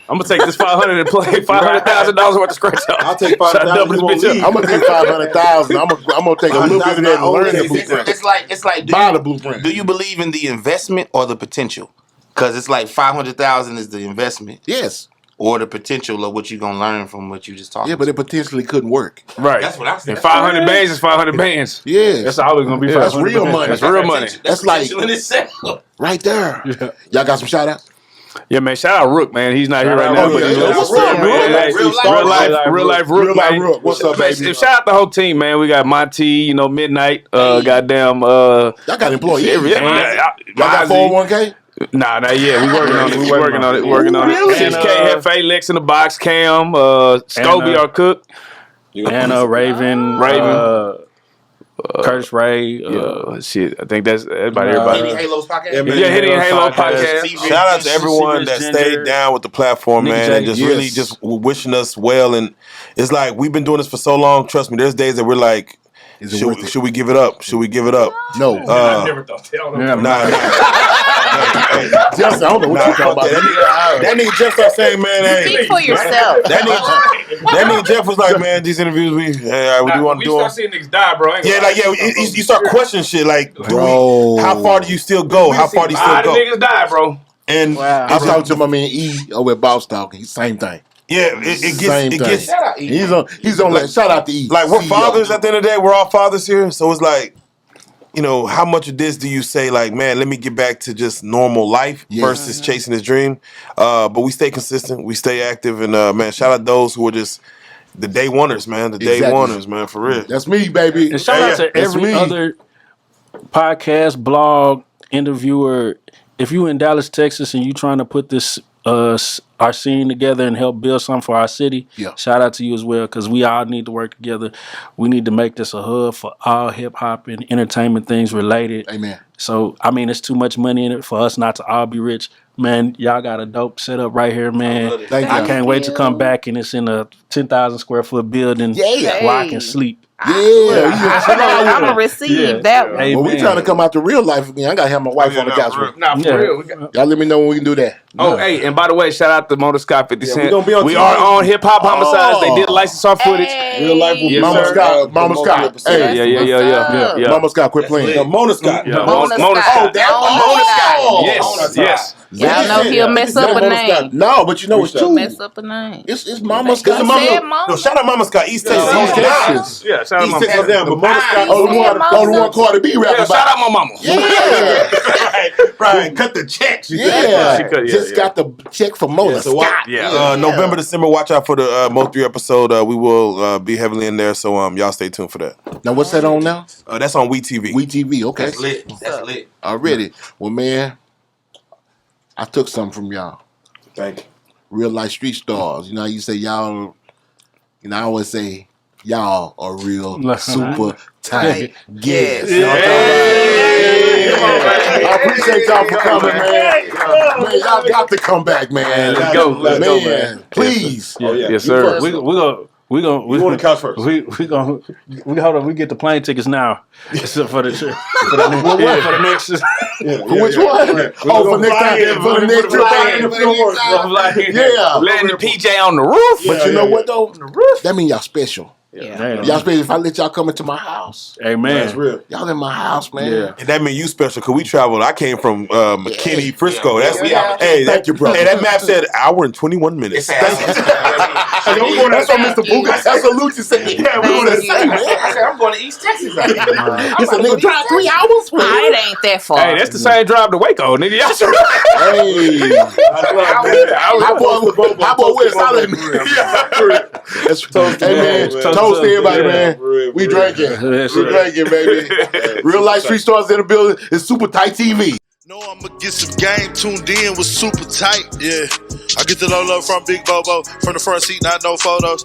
I'm gonna take this 500 and play $500,000 worth of scratch off. I'll take Try to 5,000. double this bitch up. I'm gonna take 500,000. I'm gonna take a little bit of that and learn the blueprint. It's like Buy the blueprint. do you believe in the investment or the potential? Because it's like 500,000 is the investment, Yes. or the potential of what you're gonna learn from what you just talked. Yeah, but it potentially couldn't work. Right. That's what I said. And 500 bands is 500 bands. Yes. That's always gonna be. Yeah, that's 500 real bands. money. That's real money. That's like potential in itself. right there. Y'all got some shout outs? Yeah, man. Shout out Rook, man. He's not here right now, out but Rook. he's Yeah, what's up, man. Rook? Hey, real life Rook, Real life man. Rook. What's up, baby? Shout out the whole team, man. We got Monty, Midnight, goddamn. Y'all got employees. Yeah, Y'all got 401k? Nah, not yet. We working on it. We working on it. Really? 6K Hefe, Lex in the box, Cam, Scobie, our cook, Anna, Raven, Curtis Ray. Shit, I think that's about everybody. Hitting Halo's podcast. Yeah, Hitting Halo podcast. Shout out to everyone that stayed down with the platform, man, and just really just wishing us well. And it's like we've been doing this for so long. Trust me, there's days that we're like, should we give it up? Should we give it up? No. I never thought that. Nah. Jeff, I don't know what you're talking about. That nigga Jeff started saying, man, hey. Speak for yourself. That nigga Jeff was like, man, these interviews, what do you want to do? We start seeing niggas die, bro. You start questioning shit like, bro, how far do you still go? How far do you still go? Niggas die, bro. And I was talking to my man E over at Boss Talking. Same thing. Yeah, it gets. Shout out E. He's on like shout out to E. Like we're fathers at the end of the day. We're all fathers here, so it's like, how much of this do you say like, man, let me get back to just normal life versus chasing his dream? But we stay consistent, we stay active, and man, shout out those who are just the day oneers, man. The day oneers, man, for real. That's me, baby. And shout out to every other podcast, blog, interviewer. If you in Dallas, Texas, and you trying to put this our scene together and help build something for our city, shout out to you as well, because we all need to work together. We need to make this a hub for all hip hop and entertainment things related. Amen. So I mean, there's too much money in it for us not to all be rich. Man, y'all got a dope setup right here, man. I can't wait to come back and it's in a 10,000 square foot building where I can sleep. I'm gonna receive that one. Hey, well, we trying to come out to real life again. I gotta have my wife on the couch. Nah, for real. Y'all let me know when we can do that. Hey, and by the way, shout out to Motor Scott 50 Cent. We are on Hip Hop Homicides. They did license our footage. Real life with Mama Scott. Mama Scott. Hey, yeah. Mama Scott, quit playing. Mona Scott. Mona Scott. Yes. Y'all know he'll mess up a name. No, but you know it's true. Mess up a name. It's Mama Scott. No, shout out Mama Scott. East Texas. Yeah, shout out East Texas down, but Mona Scott. Oh, the one Cardi B rapping about. Shout out my mama. Yeah. Right. Cut the check. Just got the check from Mona Scott. November, December. Watch out for the Mo 3 episode. We will be heavily in there, so y'all stay tuned for that. Now, what's that on now? That's on WeTV. WeTV, okay. That's lit. Already. Well, man, I took something from y'all. Thank you. Real life street stars. You know how you say y'all, I always say y'all are real super tight guests. I appreciate y'all for coming, man. Man, y'all got to come back, man. Let's go. Man, please. Yes, sir. We on the couch first. We hold on. We get the plane tickets now. Except for the trip. For the next. For which one? For next time. For the next trip. Letting the PJ on the roof. But you know what though? On the roof. That means y'all special. Y'all special. If I let y'all come into my house. Amen. That's real. Y'all in my house, man. Yeah. And that mean you special because we traveled. I came from McKinney, Frisco. Hey, thank you, bro. Hey, that map said hour and 21 minutes. That's what Mr. Booga. That's what Lucci said. Yeah, we on the same, man. I said, I'm going to East Texas right now. It's a nigga drive 3 hours. It ain't that far. Hey, that's the same drive to Waco, nigga. Y'all sure? Hey. How about West Island? Hey, man. Toast to everybody, man. We drinking. We drinking, baby. Real life street stars in the building. It's Super Tight TV. Know I'ma get some game tuned in with Super Tight, yeah. I get the low from Big Bobo, from the front seat, not no photos.